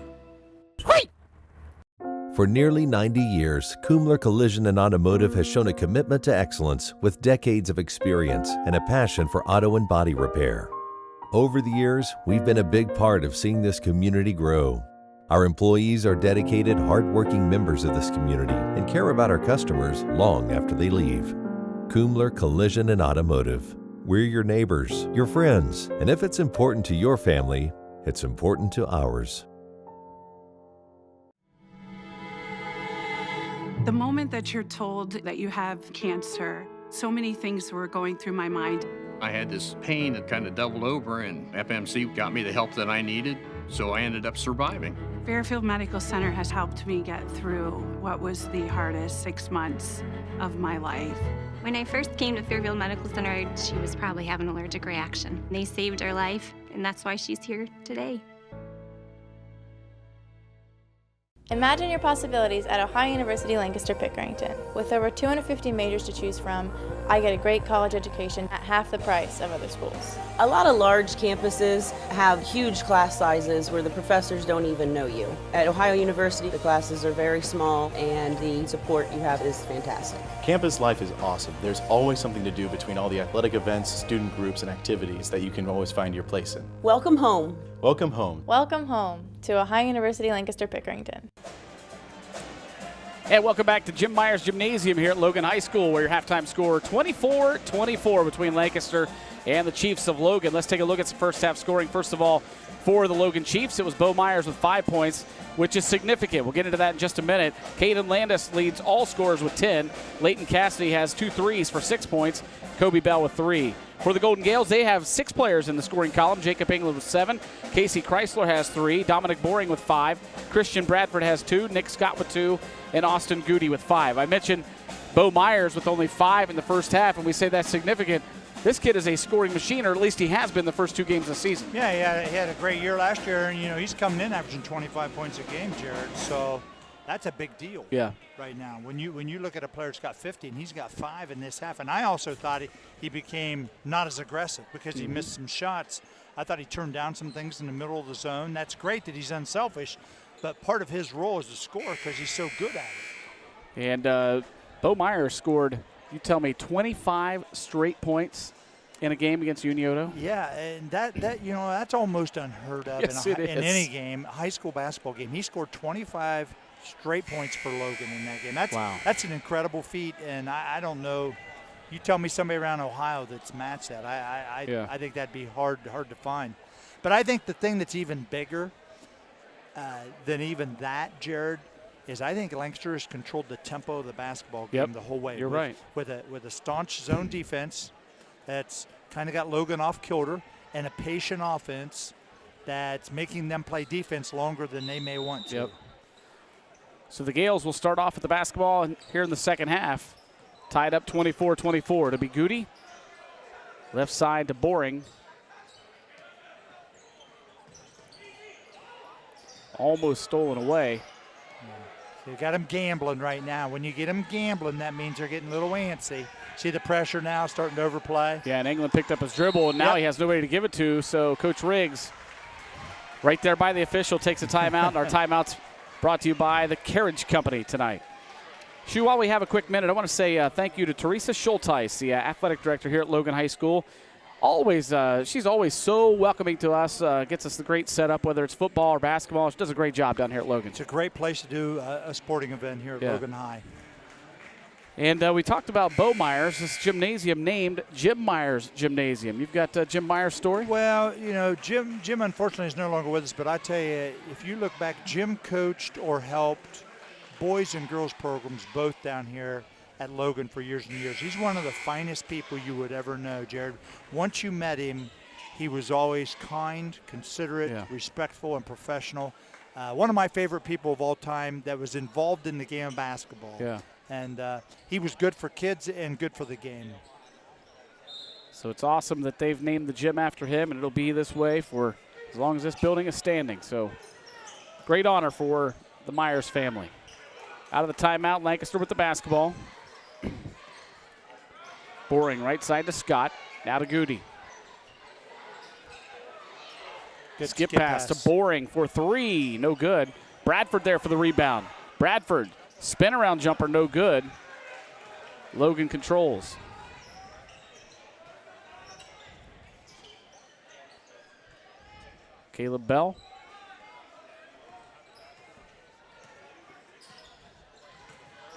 For nearly 90 years, Kumler Collision and Automotive has shown a commitment to excellence with decades of experience and a passion for auto and body repair. Over the years, we've been a big part of seeing this community grow. Our employees are dedicated, hardworking members of this community and care about our customers long after they leave. Kumler Collision and Automotive. We're your neighbors, your friends, and if it's important to your family, it's important to ours. The moment that you're told that you have cancer, so many things were going through my mind. I had this pain that kind of doubled over, and FMC got me the help that I needed, so I ended up surviving. Fairfield Medical Center has helped me get through what was the hardest 6 months of my life. When I first came to Fairfield Medical Center, she was probably having an allergic reaction. They saved her life, and that's why she's here today. Imagine your possibilities at Ohio University Lancaster-Pickerington. With over 250 majors to choose from, I get a great college education at half the price of other schools. A lot of large campuses have huge class sizes where the professors don't even know you. At Ohio University, the classes are very small and the support you have is fantastic. Campus life is awesome. There's always something to do between all the athletic events, student groups, and activities that you can always find your place in. Welcome home. Welcome home. Welcome home to Ohio University Lancaster-Pickerington. And welcome back to Jim Myers Gymnasium here at Logan High School, where your halftime score 24-24 between Lancaster and the Chiefs of Logan. Let's take a look at some first half scoring. First of all, for the Logan Chiefs, it was Bo Myers with 5 points, which is significant. We'll get into that in just a minute. Caden Landis leads all scorers with 10. Leighton Cassidy has 2 threes for 6 points. Kobe Bell with 3. For the Golden Gales, they have 6 players in the scoring column. Jacob England with 7. Casey Chrysler has 3. Dominic Boring with 5. Christian Bradford has 2. Nick Scott with 2. And Austin Goody with 5. I mentioned Bo Myers with only 5 in the first half, and we say that's significant. This kid is a scoring machine, or at least he has been the first 2 games of the season. Yeah, he had a great year last year, and he's coming in averaging 25 points a game, Jared. So that's a big deal. Yeah. Right now, when you look at a player that's got 50 and he's got 5 in this half, and I also thought he became not as aggressive because he missed some shots. I thought he turned down some things in the middle of the zone. That's great that he's unselfish, but part of his role is to score because he's so good at it. And Bo Myers scored, you tell me, 25 straight points in a game against Unioto. Yeah, and that's almost unheard of Yes, in any game, high school basketball game. He scored 25 straight points for Logan in that game. That's an incredible feat, and I don't know. You tell me somebody around Ohio that's matched that. I think that'd be hard to find. But I think the thing that's even bigger than even that, Jared, is I think Lancaster has controlled the tempo of the basketball game the whole way. You're right. With a staunch zone defense that's kind of got Logan off kilter, and a patient offense that's making them play defense longer than they may want to. Yep. So the Gales will start off with the basketball here in the second half. Tied up 24-24 to be Goody. Left side to Boring. Almost stolen away. So you got them gambling right now. When you get them gambling, that means they're getting a little antsy. See the pressure now starting to overplay. Yeah, and England picked up his dribble, and now he has nobody to give it to. So Coach Riggs, right there by the official, takes a timeout. And our timeout's brought to you by the Carriage Company tonight. Shu, while we have a quick minute, I want to say thank you to Teresa Schulteis, the athletic director here at Logan High School. She's always so welcoming to us, gets us the great setup, whether it's football or basketball. She does a great job down here at Logan. It's a great place to do a sporting event here at Logan High. And we talked about Bo Myers, this gymnasium named Jim Myers Gymnasium. You've got Jim Myers' story? Well, Jim unfortunately is no longer with us, but I tell you, if you look back, Jim coached or helped boys and girls programs both down here at Logan for years and years. He's one of the finest people you would ever know, Jared. Once you met him, he was always kind, considerate, respectful, and professional. One of my favorite people of all time that was involved in the game of basketball. Yeah. And he was good for kids and good for the game. So it's awesome that they've named the gym after him, and it'll be this way for as long as this building is standing. So great honor for the Myers family. Out of the timeout, Lancaster with the basketball. Boring right side to Scott. Now to Goody. Good skip pass to Boring for 3. No good. Bradford there for the rebound. Bradford, spin around jumper, no good. Logan controls. Caleb Bell.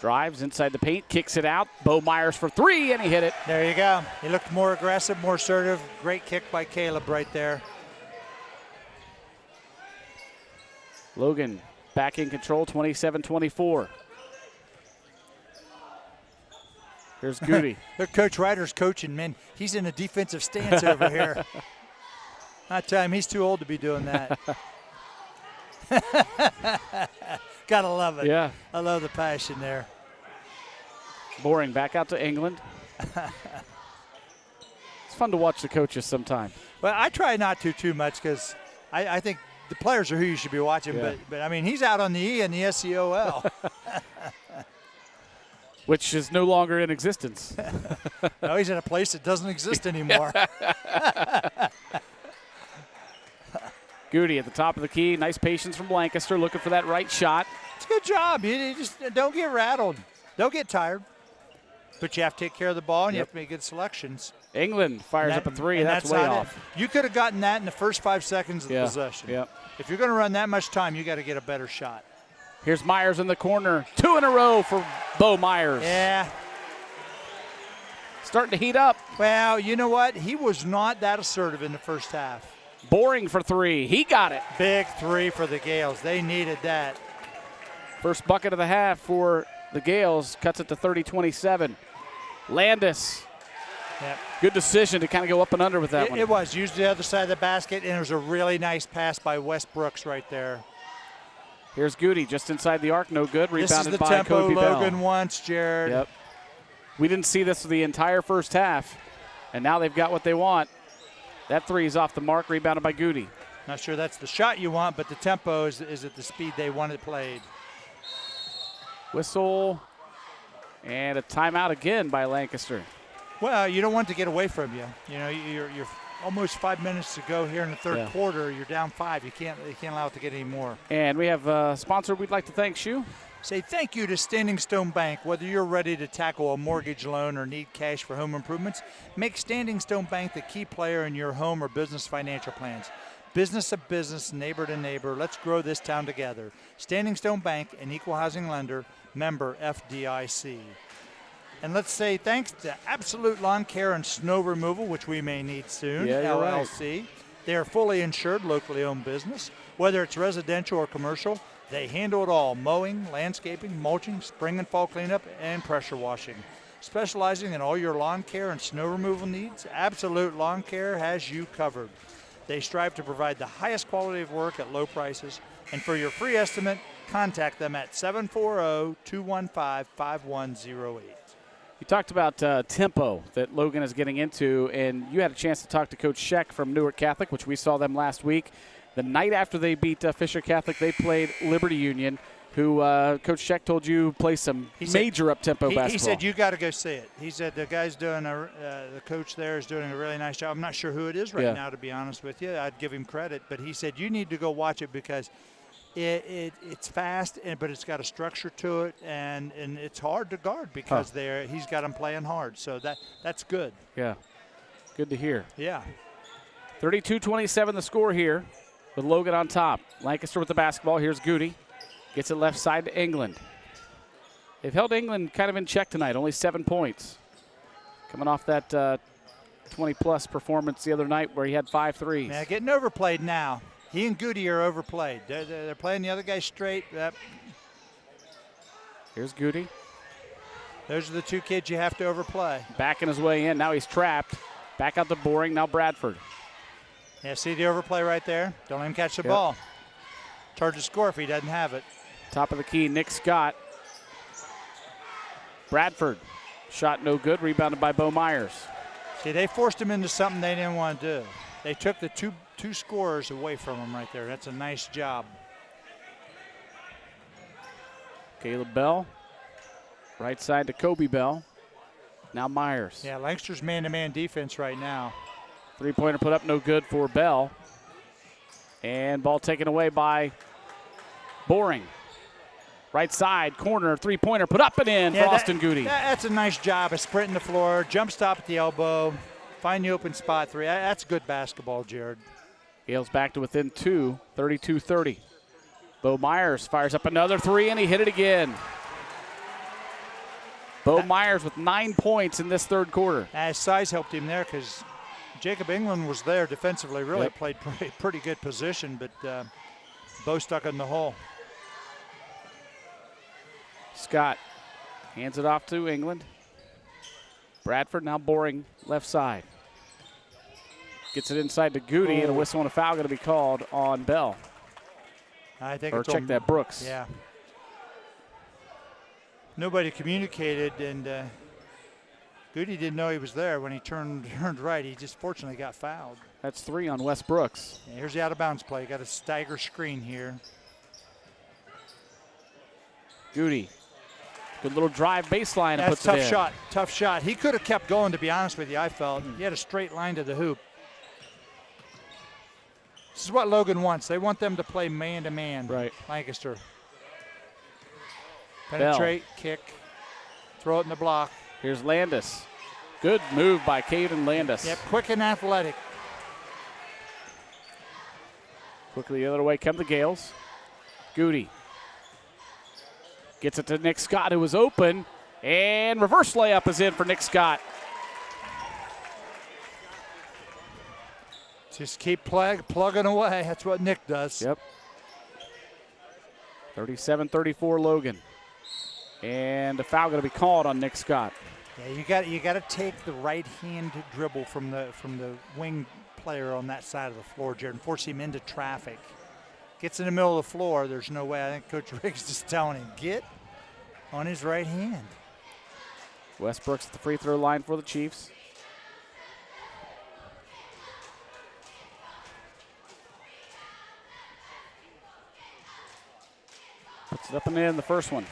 Drives inside the paint, kicks it out. Bo Myers for 3, and he hit it. There you go. He looked more aggressive, more assertive. Great kick by Caleb right there. Logan back in control, 27-24. Here's Goody. Coach Ryder's coaching, man. He's in a defensive stance over here. I tell him, he's too old to be doing that. Gotta love it. Yeah. I love the passion there. Boring back out to England. It's fun to watch the coaches sometimes. Well, I try not to too much because I think the players are who you should be watching. Yeah. But I mean, he's out on the E and the SEOL. Which is no longer in existence. No, he's in a place that doesn't exist anymore. Goody at the top of the key. Nice patience from Lancaster, looking for that right shot. It's a good job. You just don't get rattled. Don't get tired. But you have to take care of the ball, and you have to make good selections. England fires up a 3. That's way off. You could have gotten that in the first 5 seconds of the possession. Yep. If you're going to run that much time, you got to get a better shot. Here's Myers in the corner. 2 in a row for Bo Myers. Yeah. Starting to heat up. Well, you know what? He was not that assertive in the first half. Boring for 3. He got it. Big 3 for the Gales. They needed that. First bucket of the half for the Gales. Cuts it to 30-27. Landis. Yep. Good decision to kind of go up and under with that one. It was. Used the other side of the basket, and it was a really nice pass by Wes Brooks right there. Here's Goody just inside the arc. No good. Rebounded this is the by tempo Kobe Logan Bell. wants, Jared. Yep. We didn't see this the entire first half. And now they've got what they want. That three is off the mark, rebounded by Goody. Not sure that's the shot you want, but the tempo is at the speed they want it played. Whistle and a timeout again by Lancaster. Well, you don't want it to get away from you. You know, you're almost 5 minutes to go here in the third quarter. You're down 5. You can't allow it to get any more. And we have a sponsor we'd like to thank, Shu. Say thank you to Standing Stone Bank. Whether you're ready to tackle a mortgage loan or need cash for home improvements, make Standing Stone Bank the key player in your home or business financial plans. Business to business, neighbor to neighbor, let's grow this town together. Standing Stone Bank, an equal housing lender, member FDIC. And let's say thanks to Absolute Lawn Care and Snow Removal, which we may need soon, LLC. Right. They are fully insured, locally owned business. Whether it's residential or commercial, they handle it all: mowing, landscaping, mulching, spring and fall cleanup, and pressure washing. Specializing in all your lawn care and snow removal needs, Absolute Lawn Care has you covered. They strive to provide the highest quality of work at low prices. And for your free estimate, contact them at 740-215-5108. You talked about tempo that Logan is getting into, and you had a chance to talk to Coach Scheck from Newark Catholic, which we saw them last week. The night after they beat Fisher Catholic, they played Liberty Union, who Coach Scheck told you play some major up-tempo basketball. He said you got to go see it. He said the guy's doing the coach there is doing a really nice job. I'm not sure who it is right now, to be honest with you. I'd give him credit, but he said you need to go watch it because it's fast, but it's got a structure to it, and it's hard to guard because he's got them playing hard. So that's good. Yeah, good to hear. Yeah. 32-27 the score here with Logan on top. Lancaster with the basketball. Here's Goody. Gets it left side to England. They've held England kind of in check tonight, only 7 points. Coming off that 20-plus performance the other night where he had 5 threes. Yeah, getting overplayed now. He and Goody are overplayed. They're playing the other guy straight. Here's Goody. Those are the two kids you have to overplay. Backing his way in. Now he's trapped. Back out to Boring. Now Bradford. Yeah, see the overplay right there? Don't let him catch the ball. Charge to score if he doesn't have it. Top of the key, Nick Scott. Bradford. Shot no good. Rebounded by Bo Myers. See, they forced him into something they didn't want to do. They took the two scorers away from him right there. That's a nice job. Caleb Bell. Right side to Kobe Bell. Now Myers. Yeah, Lancaster's man-to-man defense right now. Three-pointer put up no good for Bell. And ball taken away by Boring. Right side, corner, three-pointer put up and in for Austin Goody. That's a nice job of sprinting the floor, jump stop at the elbow, find the open spot three. That's good basketball, Jared. Gales back to within 2, 32-30. Bo Myers fires up another three, and he hit it again. Bo Myers with 9 points in this third quarter. His size helped him there because Jacob England was there defensively, really played pretty good position, but Bo stuck in the hole. Scott hands it off to England. Bradford now Boring left side. Gets it inside to Goody, and a whistle and a foul going to be called on Bell. I think or it's check that, Brooks. Yeah. Nobody communicated, and Goody didn't know he was there when he turned right. He just fortunately got fouled. That's 3 on Wes Brooks. Yeah, here's the out-of-bounds play. Got a stagger screen here. Goody. Good little drive baseline and puts it in. That's tough shot. He could have kept going, to be honest with you, I felt. He had a straight line to the hoop. This is what Logan wants. They want them to play man-to-man. Right. Lancaster. Penetrate, kick, throw it in the block. Here's Landis. Good move by Caden Landis. Yep, quick and athletic. Quickly the other way come the Gales. Goody. Gets it to Nick Scott, who was open, and reverse layup is in for Nick Scott. Just keep plugging away. That's what Nick does. Yep. 37-34 Logan. And a foul going to be called on Nick Scott. Yeah, you got to take the right hand dribble from the wing player on that side of the floor, Jared, and force him into traffic. Gets in the middle of the floor, there's no way. I think Coach Riggs just telling him, get on his right hand. Wes Brooks at the free throw line for the Chiefs. Puts it up and in the first one.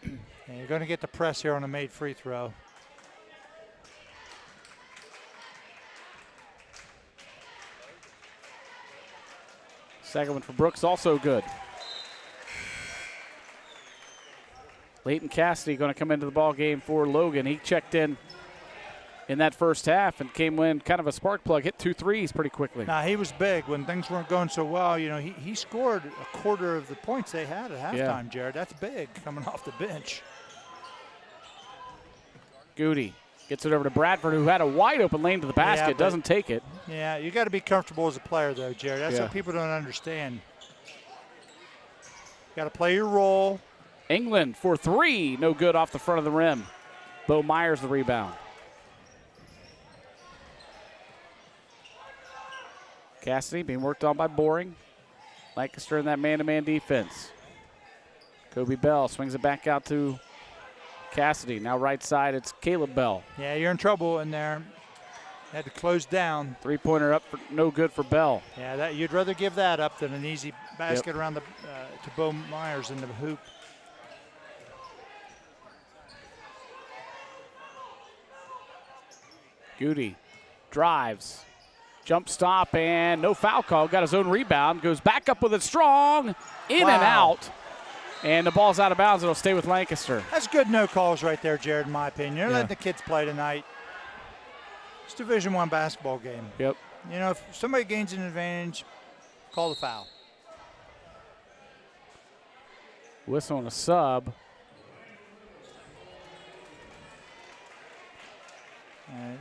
And you're going to get the press here on a made free throw. Second one for Brooks, also good. Leighton Cassidy going to come into the ball game for Logan. He checked in that first half and came in kind of a spark plug, hit 2 threes pretty quickly. Now, he was big when things weren't going so well. You know, he scored a quarter of the points they had at halftime, Jared. That's big coming off the bench. Goody gets it over to Bradford, who had a wide open lane to the basket, Yeah, doesn't take it. Yeah, you got to be comfortable as a player, though, Jared. That's Yeah. what people don't understand. You got to play your role. England for 3, no good off the front of the rim. Bo Myers the rebound. Cassidy being worked on by Boring. Lancaster in that man-to-man defense. Kobe Bell swings it back out to Cassidy. Now right side, it's Caleb Bell. Yeah, you're in trouble in there. Had to close down. Three-pointer up, for, no good for Bell. Yeah, you'd rather give that up than an easy basket around the to Bo Myers in the hoop. Goody drives. Jump stop and no foul call. Got his own rebound. Goes back up with it strong. In and out. And the ball's out of bounds. It'll stay with Lancaster. That's good no calls right there, Jared, in my opinion. You're letting the kids play tonight. It's a Division I basketball game. Yep. You know, if somebody gains an advantage, call the foul. Whistle on a sub.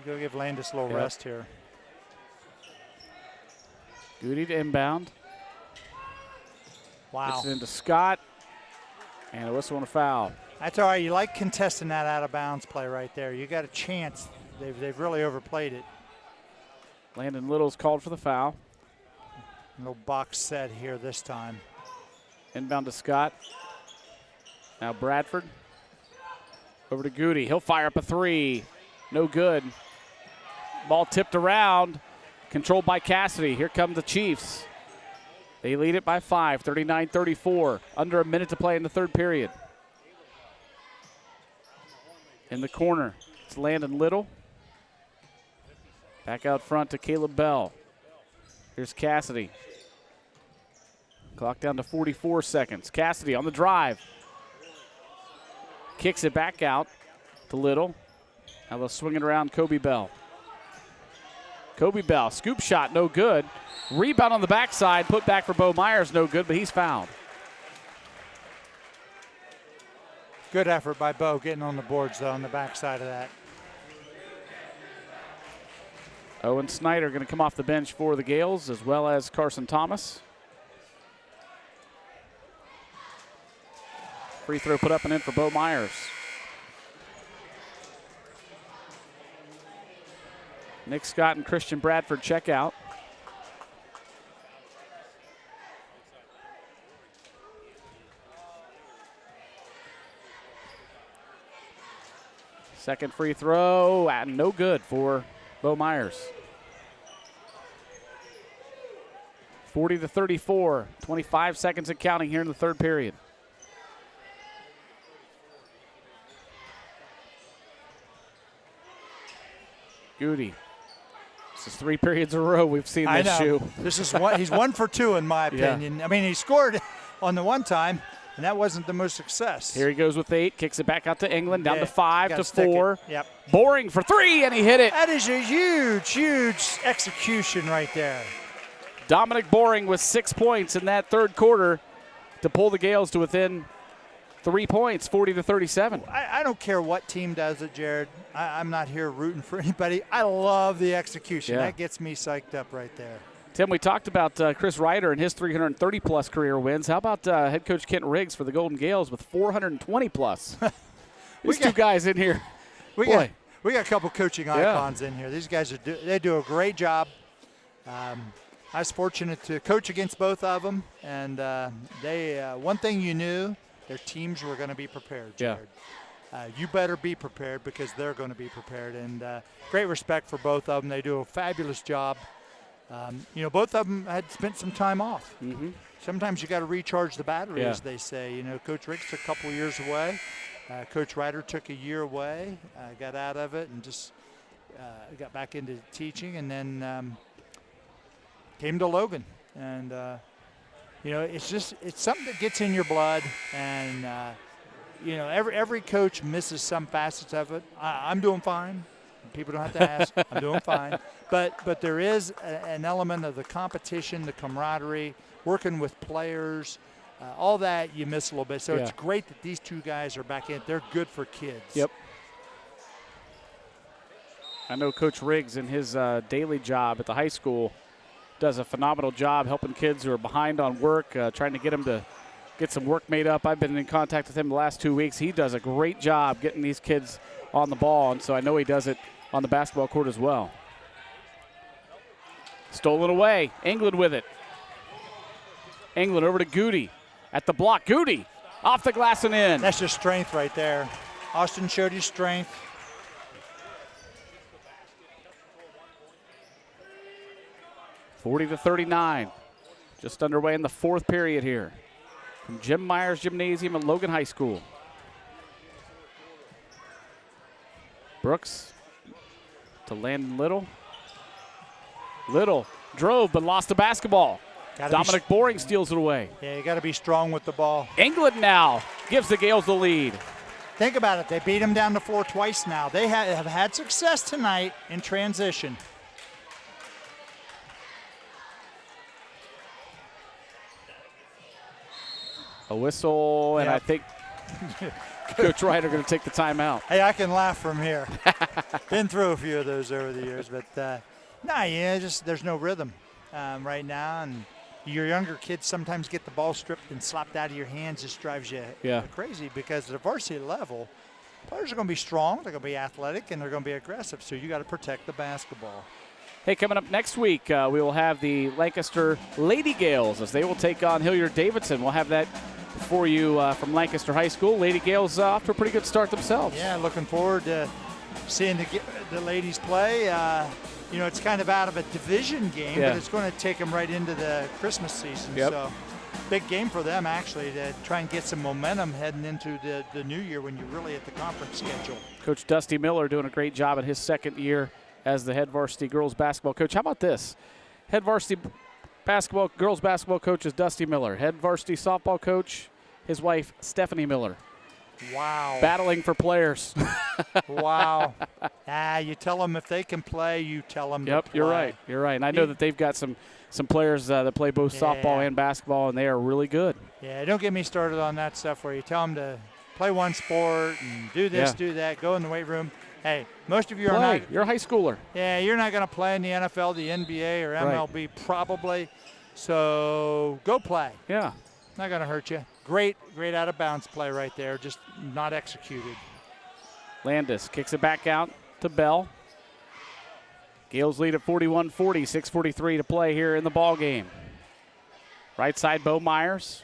Go give Landis a little rest here. Goody to inbound. Wow. Gets it into Scott. And a whistle and a foul. That's all right. You like contesting that out of bounds play right there. You got a chance. They've really overplayed it. Landon Little's called for the foul. No box set here this time. Inbound to Scott. Now Bradford. Over to Goody. He'll fire up a 3. No good. Ball tipped around. Controlled by Cassidy. Here come the Chiefs. They lead it by 5, 39-34. Under a minute to play in the third period. In the corner, it's Landon Little. Back out front to Caleb Bell. Here's Cassidy. Clock down to 44 seconds. Cassidy on the drive. Kicks it back out to Little. Now they'll swing it around Kobe Bell. Kobe Bell, scoop shot, no good. Rebound on the backside, put back for Bo Myers, no good, but he's fouled. Good effort by Bo getting on the boards, though, on the backside of that. Owen Snyder going to come off the bench for the Gales, as well as Carson Thomas. Free throw put up and in for Bo Myers. Nick Scott and Christian Bradford check out. Second free throw, and no good for Bo Myers. 40-34, 25 seconds and counting here in the third period. Goody. This is 3 periods in a row we've seen this shoe. This is one. He's 1 for 2 in my opinion. I mean, he scored on the one time, and that wasn't the most success. Here he goes with 8, kicks it back out to England, down to 5 to 4. Yep. Boring for 3, and he hit it. That is a huge, huge execution right there. Dominic Boring with 6 points in that third quarter to pull the Gales to within 3 points, 40-37. I don't care what team does it, Jared. I'm not here rooting for anybody. I love the execution. That gets me psyched up right there. Tim, we talked about Chris Ryder and his 330-plus career wins. How about head coach Kent Riggs for the Golden Gales with 420-plus? These two guys in here. We got a couple coaching icons in here. These guys they do a great job. I was fortunate to coach against both of them, and one thing you knew, their teams were going to be prepared, Jared. You better be prepared because they're going to be prepared, and great respect for both of them. They do a fabulous job. Both of them had spent some time off. sometimes you got to recharge the battery, Yeah. as they say. You know, Coach Riggs took a couple of years away. Coach Ryder took a year away, got out of it, and just got back into teaching, and then came to Logan. And, you know, it's something that gets in your blood, and, you know, every coach misses some facets of it. I'm doing fine. People don't have to ask. I'm doing fine. But there is an element of the competition, the camaraderie, working with players, all that you miss a little bit. So it's great that these two guys are back in. They're good for kids. Yep. I know Coach Riggs in his daily job at the high school does a phenomenal job helping kids who are behind on work, trying to get them to get some work made up. I've been in contact with him the last 2 weeks. He does a great job getting these kids on the ball, and so I know he does it on the basketball court as well. Stolen away. England with it. England over to Goody at the block. Goody off the glass and in. That's just strength right there. Austin showed his strength. (40-39). Just underway in the fourth period here from Jim Myers Gymnasium at Logan High School. Brooks to Landon Little. Little drove but lost the basketball. Dominic Boring steals it away. Yeah, you got to be strong with the ball. England now gives the Gales the lead. Think about it. They beat them down the floor twice now. They have had success tonight in transition. A whistle, and I think Coach Ryder going to take the timeout. Hey, I can laugh from here. Been through a few of those over the years, but just there's no rhythm right now, and your younger kids sometimes get the ball stripped and slapped out of your hands. Just drives you crazy, because at the varsity level, players are going to be strong, they're going to be athletic, and they're going to be aggressive. So you got to protect the basketball. Hey, coming up next week, we will have the Lancaster Lady Gales as they will take on Hilliard-Davidson. We'll have that for you from Lancaster High School. Lady Gales off to a pretty good start themselves. Yeah, looking forward to seeing the ladies play. You know, it's kind of out of a division game, but it's going to take them right into the Christmas season. Yep. So big game for them, actually, to try and get some momentum heading into the new year when you're really at the conference schedule. Coach Dusty Miller doing a great job in his second year as the head varsity girls basketball coach. How about this? Head varsity girls basketball coach is Dusty Miller. Head varsity softball coach, his wife, Stephanie Miller. Wow. Battling for players. Wow. You tell them if they can play, you tell them to play. You're right. You're right. And I know that they've got some players that play both softball and basketball, and they are really good. Yeah, don't get me started on that stuff where you tell them to play one sport and do this, do that, go in the weight room. Hey, most of you are not. You're a high schooler. Yeah, you're not going to play in the NFL, the NBA, or MLB probably. So go play. Yeah. Not going to hurt you. Great out of bounds play right there, just not executed. Landis kicks it back out to Bell. Gales lead at 41-40, 6:43 to play here in the ball game. Right side, Bo Myers.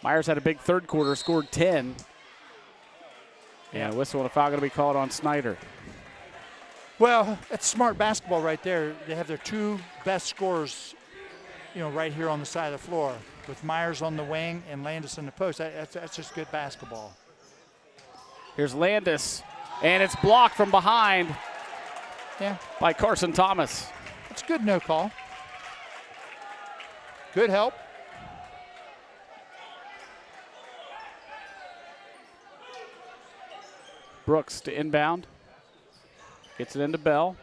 Myers had a big third quarter, scored 10. And a whistle and a foul going to be called on Snyder. Well, that's smart basketball right there. They have their two best scorers, right here on the side of the floor, with Myers on the wing and Landis in the post. That's just good basketball. Here's Landis, and it's blocked from behind by Carson Thomas. That's good no call. Good help. Brooks to inbound. Gets it into Bell.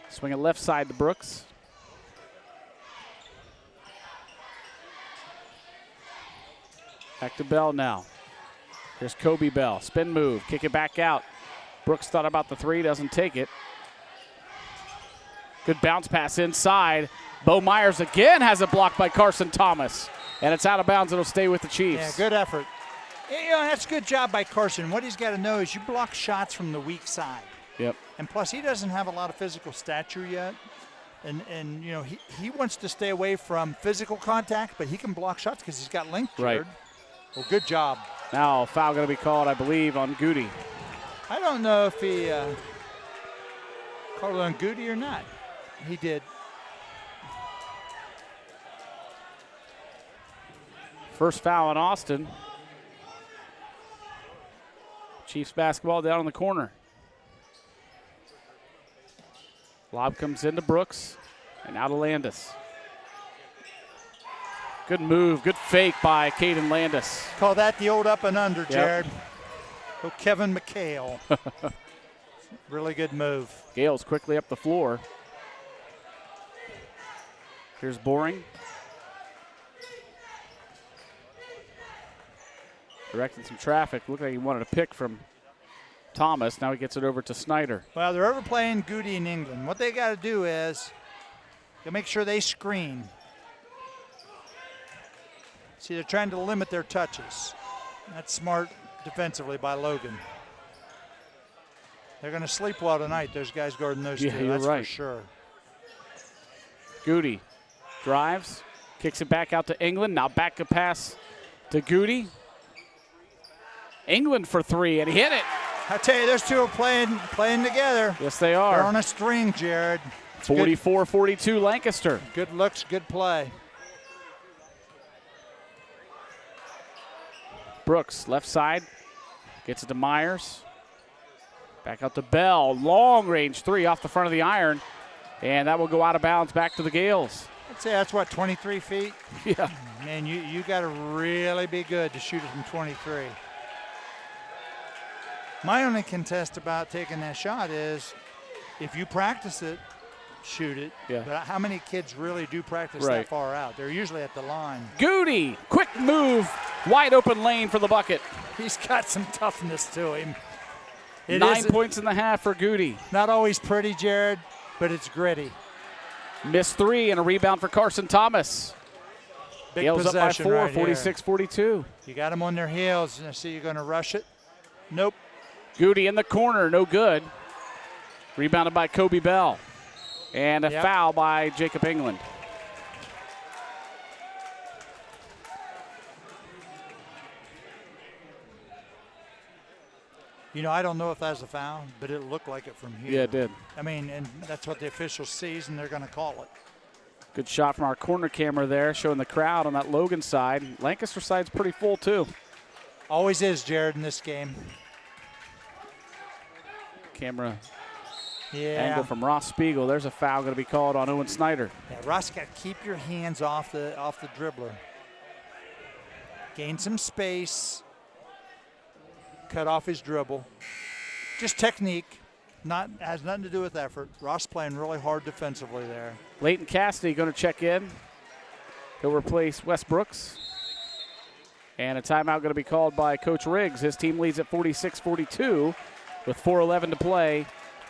Swing it left side to Brooks. Back to Bell now. Here's Kobe Bell. Spin move. Kick it back out. Brooks thought about the three. Doesn't take it. Good bounce pass inside. Bo Myers again has it blocked by Carson Thomas. And it's out of bounds. It'll stay with the Chiefs. Yeah, good effort. That's a good job by Carson. What he's got to know is you block shots from the weak side. Yep. And plus, he doesn't have a lot of physical stature yet. And he wants to stay away from physical contact, but he can block shots because he's got length. Right. Well, good job. Now, foul going to be called, I believe, on Goody. I don't know if he called it on Goody or not. He did. First foul on Austin. Chiefs basketball down in the corner. Lob comes into Brooks and out of Landis. Good move, good fake by Caden Landis. Call that the old up and under, Yep. Jared. Oh, Kevin McHale. Really good move. Gales quickly up the floor. Here's Boring. Directing some traffic. Looked like he wanted a pick from Thomas. Now he gets it over to Snyder. Well, they're overplaying Goody in England. What they got to do is make sure they screen. See, they're trying to limit their touches. That's smart defensively by Logan. They're going to sleep well tonight, those guys guarding those two. You're That's right. for sure. Goody drives, kicks it back out to England. Now back a pass to Goody. England for three, and he hit it. I tell you, those two are playing together. Yes, they are. They're on a string, Jared. 44-42 Lancaster. Good looks, good play. Brooks, left side, gets it to Myers. Back out to Bell. Long range three off the front of the iron. And that will go out of bounds back to the Gales. I'd say that's what, 23 feet? Yeah. Man, you got to really be good to shoot it from 23. My only contest about taking that shot is if you practice it, shoot it. Yeah. But how many kids really do practice Right. that far out? They're usually at the line. Goody, quick move, wide open lane for the bucket. He's got some toughness to him. 9 points in the half for Goody. Not always pretty, Jared, but it's gritty. Missed three and a rebound for Carson Thomas. Big Gales up by possession 4, right here. 46-42. You got them on their heels, and I see you're going to rush it. Nope. Goody in the corner, no good. Rebounded by Kobe Bell. And a foul by Jacob England. You know, I don't know if that's a foul, but it looked like it from here. Yeah, it did. I mean, and that's what the official sees, and they're going to call it. Good shot from our corner camera there, showing the crowd on that Logan side. Lancaster side's pretty full, too. Always is, Jared, in this game. Camera Yeah. angle from Ross Spiegel. There's a foul going to be called on Owen Snyder. Yeah, Ross got to keep your hands off the dribbler. Gain some space. Cut off his dribble. Just technique. Has nothing to do with effort. Ross playing really hard defensively there. Leighton Cassidy going to check in. He'll replace Wes Brooks. And a timeout going to be called by Coach Riggs. His team leads at 46-42 with 4:11 to play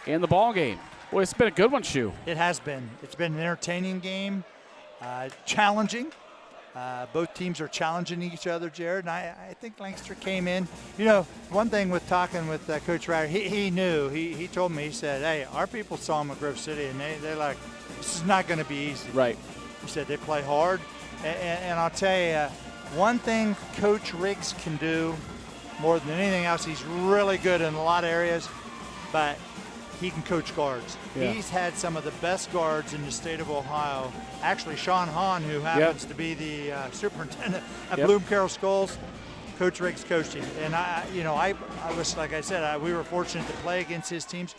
in the ball game. Boy, it's been a good one, Shu. It has been. It's been an entertaining game, challenging. Both teams are challenging each other, Jared, and I think Lancaster came in. You know, one thing with talking with Coach Ryder, he knew. He told me, he said, hey, our people saw him at Grove City, and they're like, this is not going to be easy. Right. He said they play hard, and I'll tell you, one thing Coach Riggs can do more than anything else, he's really good in a lot of areas, but he can coach guards. Yeah. He's had some of the best guards in the state of Ohio. Actually, Sean Hahn, who happens to be the superintendent at Bloom Carroll Schools, Coach Riggs coached him. And I was, like I said, we were fortunate to play against his teams.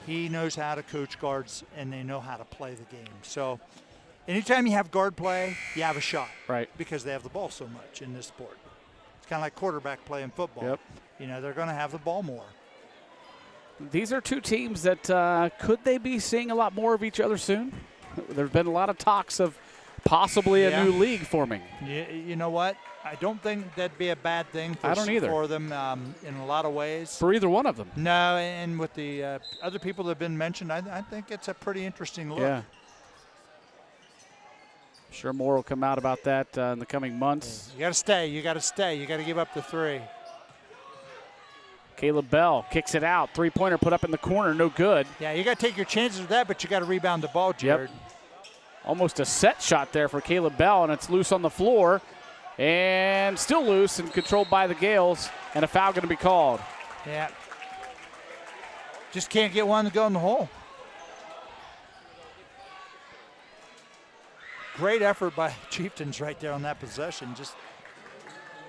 He knows how to coach guards, and they know how to play the game. So anytime you have guard play, you have a shot. Right. Because they have the ball so much in this sport. It's kind of like quarterback play in football. Yep. You know, they're going to have the ball more. These are two teams that could they be seeing a lot more of each other soon? There's been a lot of talks of possibly a new league forming. You know what? I don't think that'd be a bad thing for, I don't either. for them in a lot of ways. For either one of them. No, and with the other people that have been mentioned, I think it's a pretty interesting look. Yeah. I'm sure more will come out about that in the coming months. You got to stay. You got to stay. You got to give up the three. Caleb Bell kicks it out. Three-pointer put up in the corner, no good. Yeah, you got to take your chances with that, but you got to rebound the ball, Jared. Yep. Almost a set shot there for Caleb Bell, and it's loose on the floor. And still loose and controlled by the Gales, and a foul going to be called. Yeah. Just can't get one to go in the hole. Great effort by Chieftains right there on that possession. Just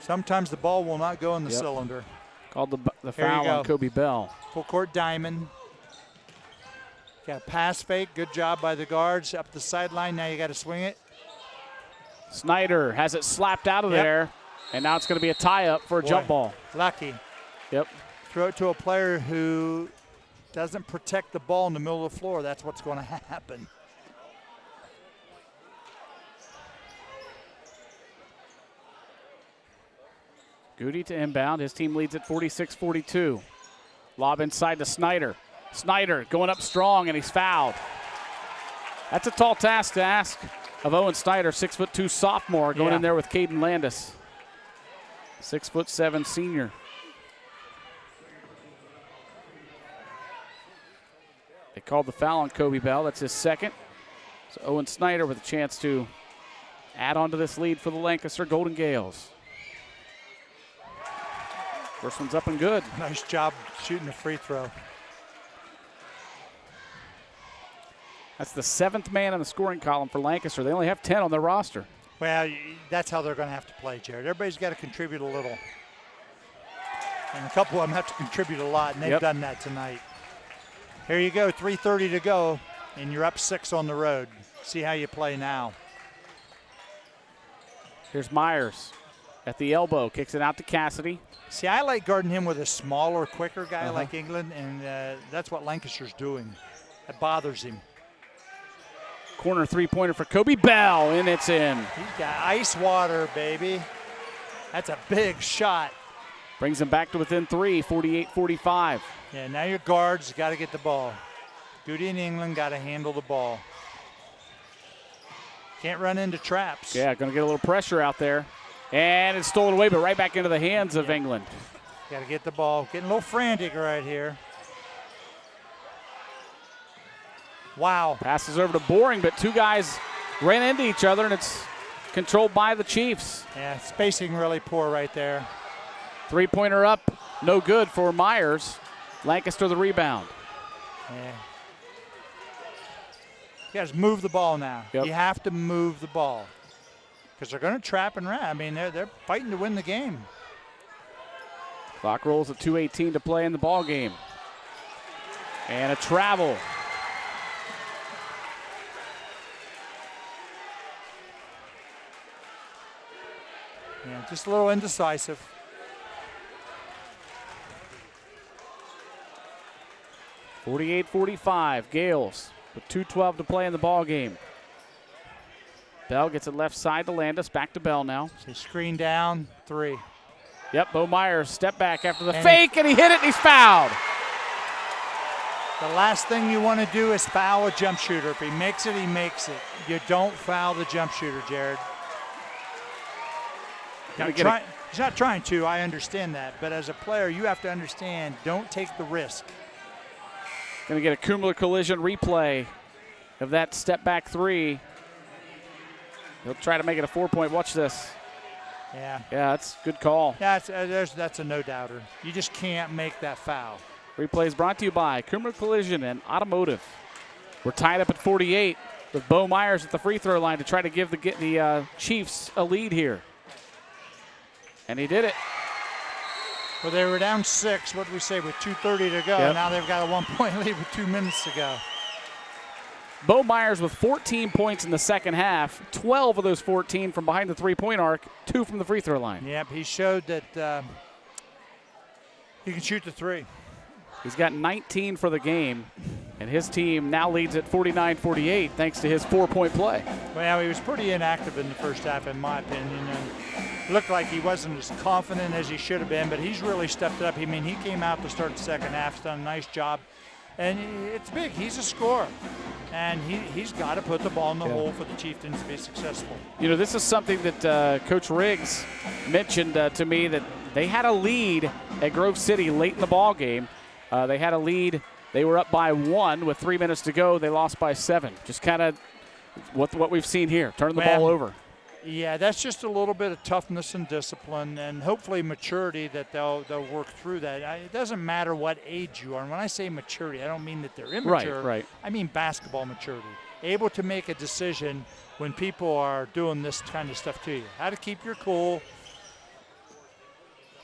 Sometimes the ball will not go in the cylinder. Called the foul on Kobe Bell. Full court diamond. Got a pass fake. Good job by the guards. Up the sideline. Now you got to swing it. Snyder has it slapped out of there. And now it's going to be a tie-up for a jump ball. Lucky. Yep. Throw it to a player who doesn't protect the ball in the middle of the floor. That's what's going to happen. Goody to inbound. His team leads at 46-42. Lob inside to Snyder. Snyder going up strong, and he's fouled. That's a tall task to ask of Owen Snyder, 6'2" sophomore, going in there with Caden Landis, 6'7" senior. They called the foul on Kobe Bell. That's his second. So Owen Snyder with a chance to add on to this lead for the Lancaster Golden Gales. First one's up and good. Nice job shooting the free throw. That's the 7th man in the scoring column for Lancaster. They only have 10 on their roster. Well, that's how they're going to have to play, Jared. Everybody's got to contribute a little. And a couple of them have to contribute a lot, and they've done that tonight. Here you go, 3:30 to go, and you're up 6 on the road. See how you play now. Here's Myers at the elbow, kicks it out to Cassidy. See, I like guarding him with a smaller, quicker guy like England, and that's what Lancaster's doing. It bothers him. Corner three-pointer for Kobe Bell, and it's in. He's got ice water, baby. That's a big shot. Brings him back to within 3, 48-45. Yeah, now your guards got to get the ball. Goody and England got to handle the ball. Can't run into traps. Yeah, going to get a little pressure out there. And it's stolen away, but right back into the hands of England. Got to get the ball. Getting a little frantic right here. Wow. Passes over to Boring, but two guys ran into each other, and it's controlled by the Chiefs. Yeah, spacing really poor right there. Three-pointer up, no good for Myers. Lancaster the rebound. Yeah. You guys move the ball now. Yep. You have to move the ball because they're going to trap and ram. I mean, they're fighting to win the game. Clock rolls at 2:18 to play in the ball game. And a travel. Yeah, just a little indecisive. (48-45) Gales with 2:12 to play in the ball game. Bell gets it left side to Landis. Back to Bell now. So screen down, 3. Yep, Bo Myers step back after the fake, and he hit it, and he's fouled. The last thing you want to do is foul a jump shooter. If he makes it, he makes it. You don't foul the jump shooter, Jared. He's not trying to, I understand that. But as a player, you have to understand, don't take the risk. Going to get a cumulative collision replay of that step back 3. He'll try to make it a 4-point. Watch this. Yeah. Yeah, that's a good call. Yeah, that's a no-doubter. You just can't make that foul. Replay is brought to you by Cumulative Collision and Automotive. We're tied up at 48 with Bo Myers at the free throw line to try to give the Chiefs a lead here. And he did it. Well, they were down 6, what did we say, with 2:30 to go. Yep. Now they've got a 1-point lead with 2 minutes to go. Bo Myers with 14 points in the second half, 12 of those 14 from behind the three-point arc, 2 from the free throw line. Yep, he showed that he can shoot the 3. He's got 19 for the game, and his team now leads at 49-48 thanks to his 4-point play. Well, he was pretty inactive in the first half, in my opinion. Looked like he wasn't as confident as he should have been, but he's really stepped it up. I mean, he came out to start the second half, he's done a nice job. And it's big. He's a scorer. And he's got to put the ball in the hole for the Chieftains to be successful. You know, this is something that Coach Riggs mentioned to me, that they had a lead at Grove City late in the ball game. They had a lead. They were up by 1 with 3 minutes to go. They lost by 7. Just kind of what we've seen here. Turn the ball over. Yeah, that's just a little bit of toughness and discipline and hopefully maturity that they'll work through that. It doesn't matter what age you are. And when I say maturity, I don't mean that they're immature. Right. I mean basketball maturity. Able to make a decision when people are doing this kind of stuff to you. How to keep your cool,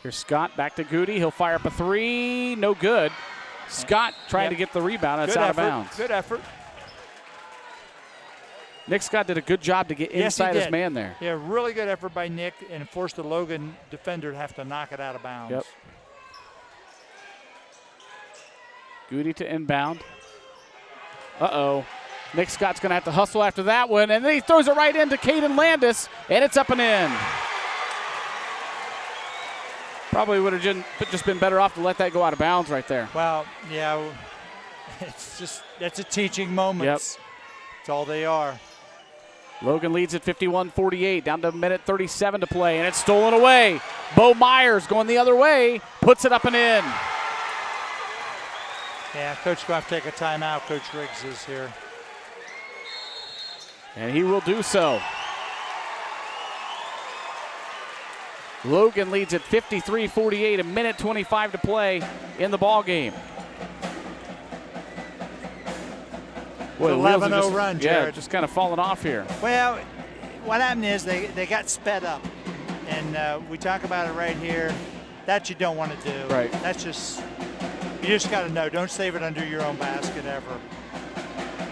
Here's Scott back to Goody. He'll fire up a three. No good. Scott trying to get the rebound. It's out of bounds. Good effort. Nick Scott did a good job to get inside his man there. Yeah, really good effort by Nick and forced the Logan defender to have to knock it out of bounds. Yep. Goody to inbound. Uh-oh. Nick Scott's going to have to hustle after that one, and then he throws it right into Caden Landis, and it's up and in. Probably would have just been better off to let that go out of bounds right there. Well, yeah, that's a teaching moment. Yep. That's all they are. Logan leads at 51-48, down to a minute 37 to play, and it's stolen away. Bo Myers going the other way, puts it up and in. Yeah, Coach going to have to take a timeout. Coach Riggs is here. And he will do so. Logan leads at 53-48, a minute 25 to play in the ball game. 11-0 run, Jared. Yeah, just kind of falling off here. Well, what happened is they got sped up. And we talk about it right here. That you don't want to do. Right. That's just, you just got to know, don't save it under your own basket ever.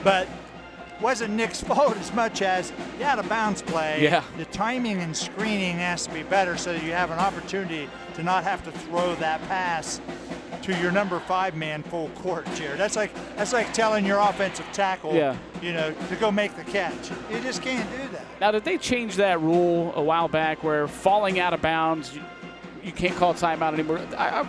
But wasn't Nick's fault as much as the out-of-bounds play. Yeah. The timing and screening has to be better so that you have an opportunity to not have to throw that pass to your number 5 man full court, Jared. That's like telling your offensive tackle, to go make the catch. You just can't do that. Now, did they change that rule a while back where falling out of bounds, you can't call timeout anymore?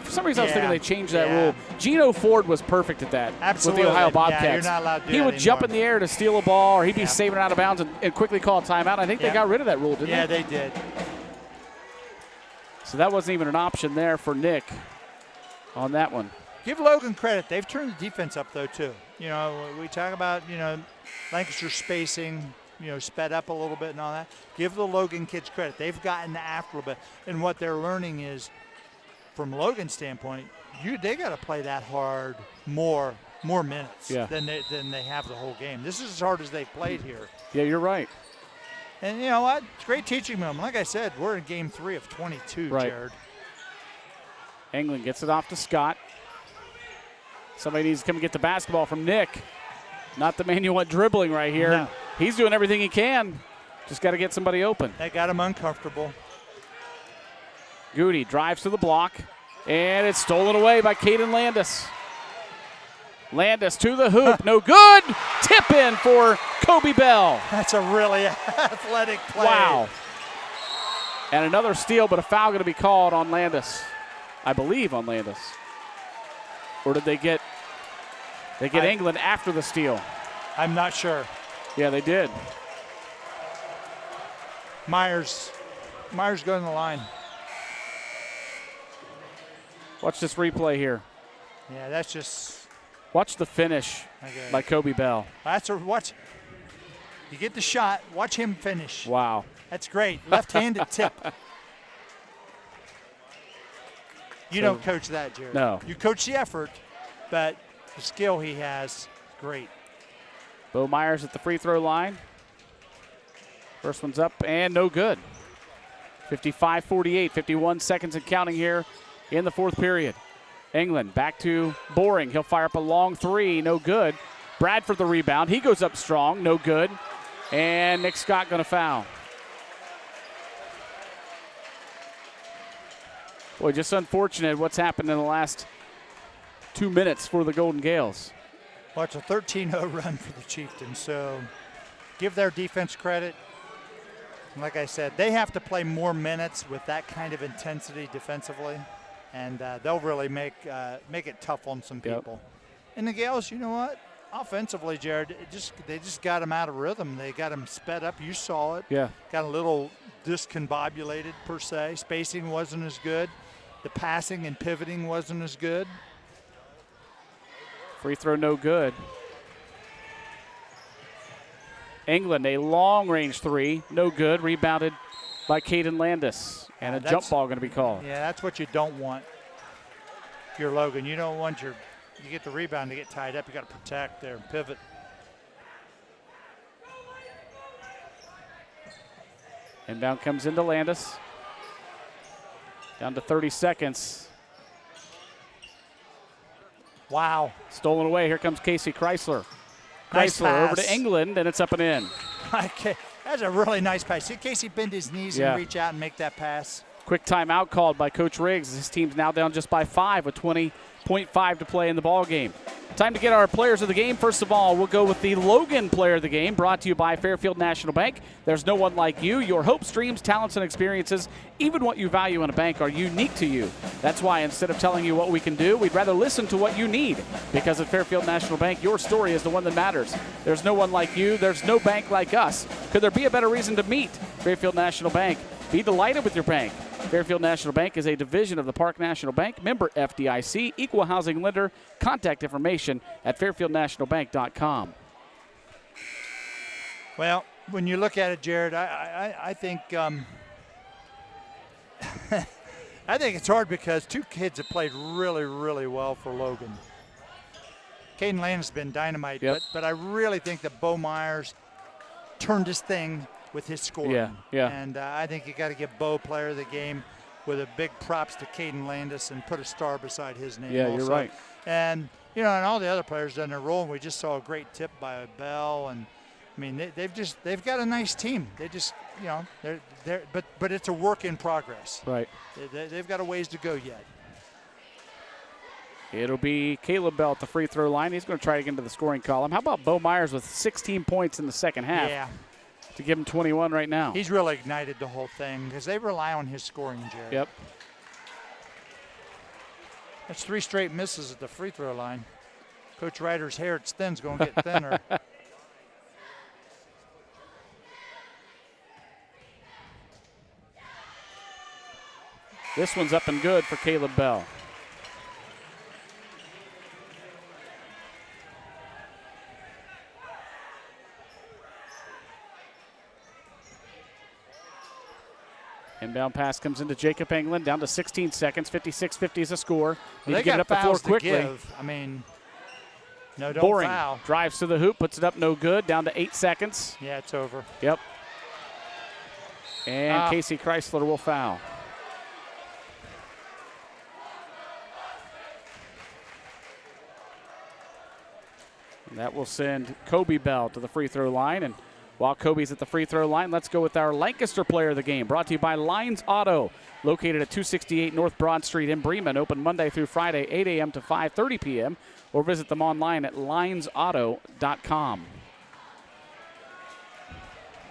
For some reason, I was thinking they changed that rule. Geno Ford was perfect at that. Absolutely. With the Ohio Bobcats. Yeah, you're not allowed to do he that would jump in anymore. the air to steal a ball, or he'd be saving it out of bounds and quickly call a timeout. I think they got rid of that rule, didn't they? Yeah, they did. So that wasn't even an option there for Nick on that one. Give Logan credit. They've turned the defense up, though, too. We talk about, Lancaster spacing, sped up a little bit and all that. Give the Logan kids credit. They've gotten after a little bit. And what they're learning is, from Logan's standpoint, they got to play that hard more minutes than they have the whole game. This is as hard as they've played here. Yeah, you're right. And you know what? It's a great teaching moment. Like I said, we're in game 3 of 22, Jared. England gets it off to Scott. Somebody needs to come and get the basketball from Nick. Not the man you want dribbling right here. No. He's doing everything he can. Just got to get somebody open. That got him uncomfortable. Goody drives to the block, and it's stolen away by Caden Landis. Landis to the hoop, no good. Tip in for Kobe Bell. That's a really athletic play. Wow. And another steal, but a foul going to be called on Landis. I believe on Landis. Or did they get England after the steal? I'm not sure. Yeah, they did. Myers going to the line. Watch this replay here. Yeah, that's just. Watch the finish by Kobe Bell. Watch. You get the shot. Watch him finish. Wow. That's great. Left-handed tip. You don't coach that, Jared. No. You coach the effort, but the skill he has is great. Bo Myers at the free throw line. First one's up and no good. 55-48, 51 seconds and counting here in the fourth period. England back to Boring. He'll fire up a long three, no good. Bradford the rebound. He goes up strong, no good. And Nick Scott going to foul. Boy, just unfortunate what's happened in the last 2 minutes for the Golden Gales. Well, it's a 13-0 run for the Chieftains, so give their defense credit. And like I said, they have to play more minutes with that kind of intensity defensively, and they'll really make it tough on some people. And the Gales, you know what? Offensively, Jared, they just got them out of rhythm. They got them sped up. You saw it. Yeah. Got a little discombobulated, per se. Spacing wasn't as good. The passing and pivoting wasn't as good. Free throw no good. England, a long-range three, no good. Rebounded by Caden Landis. And a jump ball going to be called. Yeah, that's what you don't want. If you're Logan, you don't want you get the rebound to get tied up. You got to protect there and pivot. Inbound comes into Landis. Down to 30 seconds. Wow. Stolen away. Here comes Casey Chrysler. Nice Chrysler over pass. to England, and it's up and in. Okay. That's a really nice pass. See Casey bend his knees and reach out and make that pass. Quick timeout called by Coach Riggs. His team's now down just by 5 with 20.5 to play in the ball game. Time to get our players of the game. First of all, we'll go with the Logan player of the game, brought to you by Fairfield National Bank. There's no one like you. Your hopes, dreams, talents, and experiences, even what you value in a bank, are unique to you. That's why instead of telling you what we can do, we'd rather listen to what you need. Because at Fairfield National Bank, your story is the one that matters. There's no one like you. There's no bank like us. Could there be a better reason to meet Fairfield National Bank? Be delighted with your bank. Fairfield National Bank is a division of the Park National Bank, member FDIC, equal housing lender. Contact information at fairfieldnationalbank.com. Well, when you look at it, Jared, I think I think it's hard because two kids have played really, really well for Logan. Caden Landis has been dynamite, but I really think that Bo Myers turned his thing with his scoring. Yeah. And I think you got to give Bo player of the game with a big props to Caden Landis and put a star beside his name. Yeah, also. you're right. And and all the other players done their role. And we just saw a great tip by Bell, and I mean they've got a nice team. They just but it's a work in progress. Right. They've got a ways to go yet. It'll be Caleb Bell at the free throw line. He's going to try to get into the scoring column. How about Bo Myers with 16 points in the second half? Yeah. To give him 21 right now. He's really ignited the whole thing because they rely on his scoring, Jared. Yep. That's 3 straight misses at the free throw line. Coach Ryder's hair, it's thin, is going to get thinner. This one's up and good for Caleb Bell. Inbound pass comes into Jacob England, down to 16 seconds, 56-50 is a score. Need to get it up the floor quickly. I mean, no, don't Boring. foul. Drives to the hoop, puts it up, no good, down to 8 seconds. Yeah, it's over. Yep. And Casey Chrysler will foul. And that will send Kobe Bell to the free throw line. And while Kobe's at the free throw line, let's go with our Lancaster player of the game, brought to you by Lines Auto, located at 268 North Broad Street in Bremen, open Monday through Friday, 8 a.m. to 5:30 p.m., or visit them online at linesauto.com.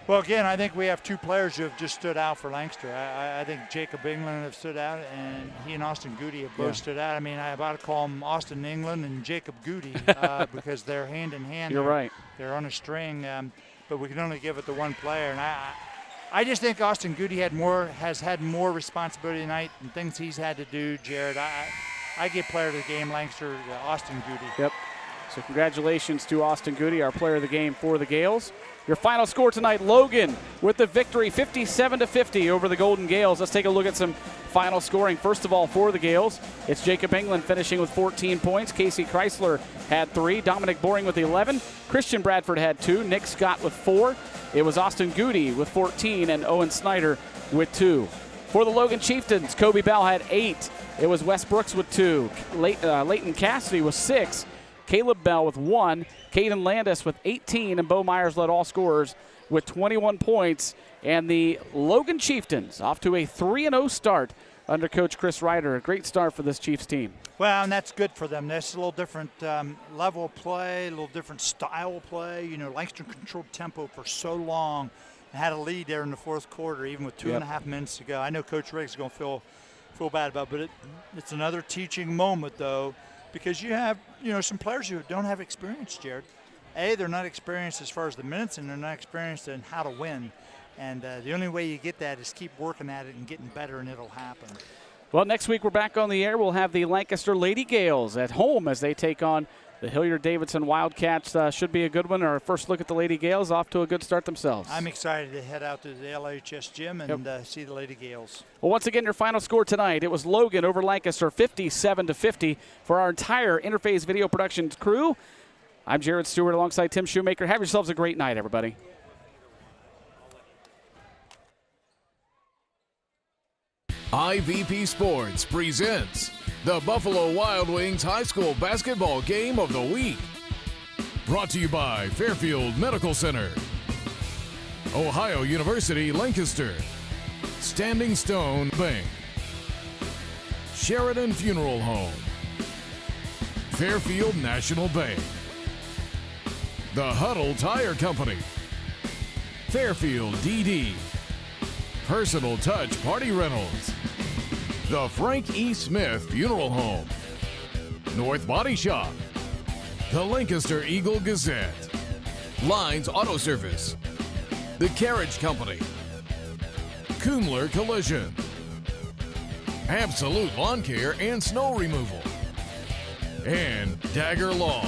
Well, again, I think we have 2 players who have just stood out for Lancaster. I think Jacob England have stood out, and he and Austin Goody have both stood out. I mean, I about to call them Austin England and Jacob Goody because they're hand in hand. You're right. They're on a string. But we can only give it to one player. And I just think Austin Goody has had more responsibility tonight and things he's had to do, Jared. I give player of the game, Lancaster, Austin Goody. Yep. So congratulations to Austin Goody, our player of the game for the Gales. Your final score tonight, Logan with the victory, 57-50 over the Golden Gales. Let's take a look at some final scoring. First of all, for the Gales, it's Jacob England finishing with 14 points. Casey Chrysler had 3. Dominic Boring with 11. Christian Bradford had 2. Nick Scott with 4. It was Austin Goody with 14 and Owen Snyder with 2. For the Logan Chieftains, Kobe Bell had 8. It was Wes Brooks with 2. Leighton Cassidy with 6. Caleb Bell with 1, Caden Landis with 18, and Bo Myers led all scorers with 21 points. And the Logan Chieftains off to a 3-0 start under Coach Chris Ryder. A great start for this Chiefs team. Well, and that's good for them. That's a little different level of play, a little different style of play. You know, Lancaster controlled tempo for so long and had a lead there in the fourth quarter, even with 2.5 minutes to go. I know Coach Riggs is going to feel bad about it, but it's another teaching moment, though, because you have, some players who don't have experience, Jared. They're not experienced as far as the minutes, and they're not experienced in how to win. And the only way you get that is keep working at it and getting better, and it'll happen. Well, next week we're back on the air. We'll have the Lancaster Lady Gales at home as they take on the Hilliard-Davidson Wildcats. Should be a good one. Our first look at the Lady Gales, off to a good start themselves. I'm excited to head out to the LHS gym and see the Lady Gales. Well, once again, your final score tonight, it was Logan over Lancaster, 57-50. For our entire Interface Video Productions crew, I'm Jared Stewart alongside Tim Shoemaker. Have yourselves a great night, everybody. IVP Sports presents the Buffalo Wild Wings High School Basketball Game of the Week. Brought to you by Fairfield Medical Center, Ohio University Lancaster, Standing Stone Bank, Sheridan Funeral Home, Fairfield National Bank, The Huddle Tire Company, Fairfield DD, Personal Touch Party Rentals, the Frank E. Smith Funeral Home, North Body Shop, the Lancaster Eagle Gazette, Lines Auto Service, the Carriage Company, Kumler Collision, Absolute Lawn Care and Snow Removal, and Dagger Law.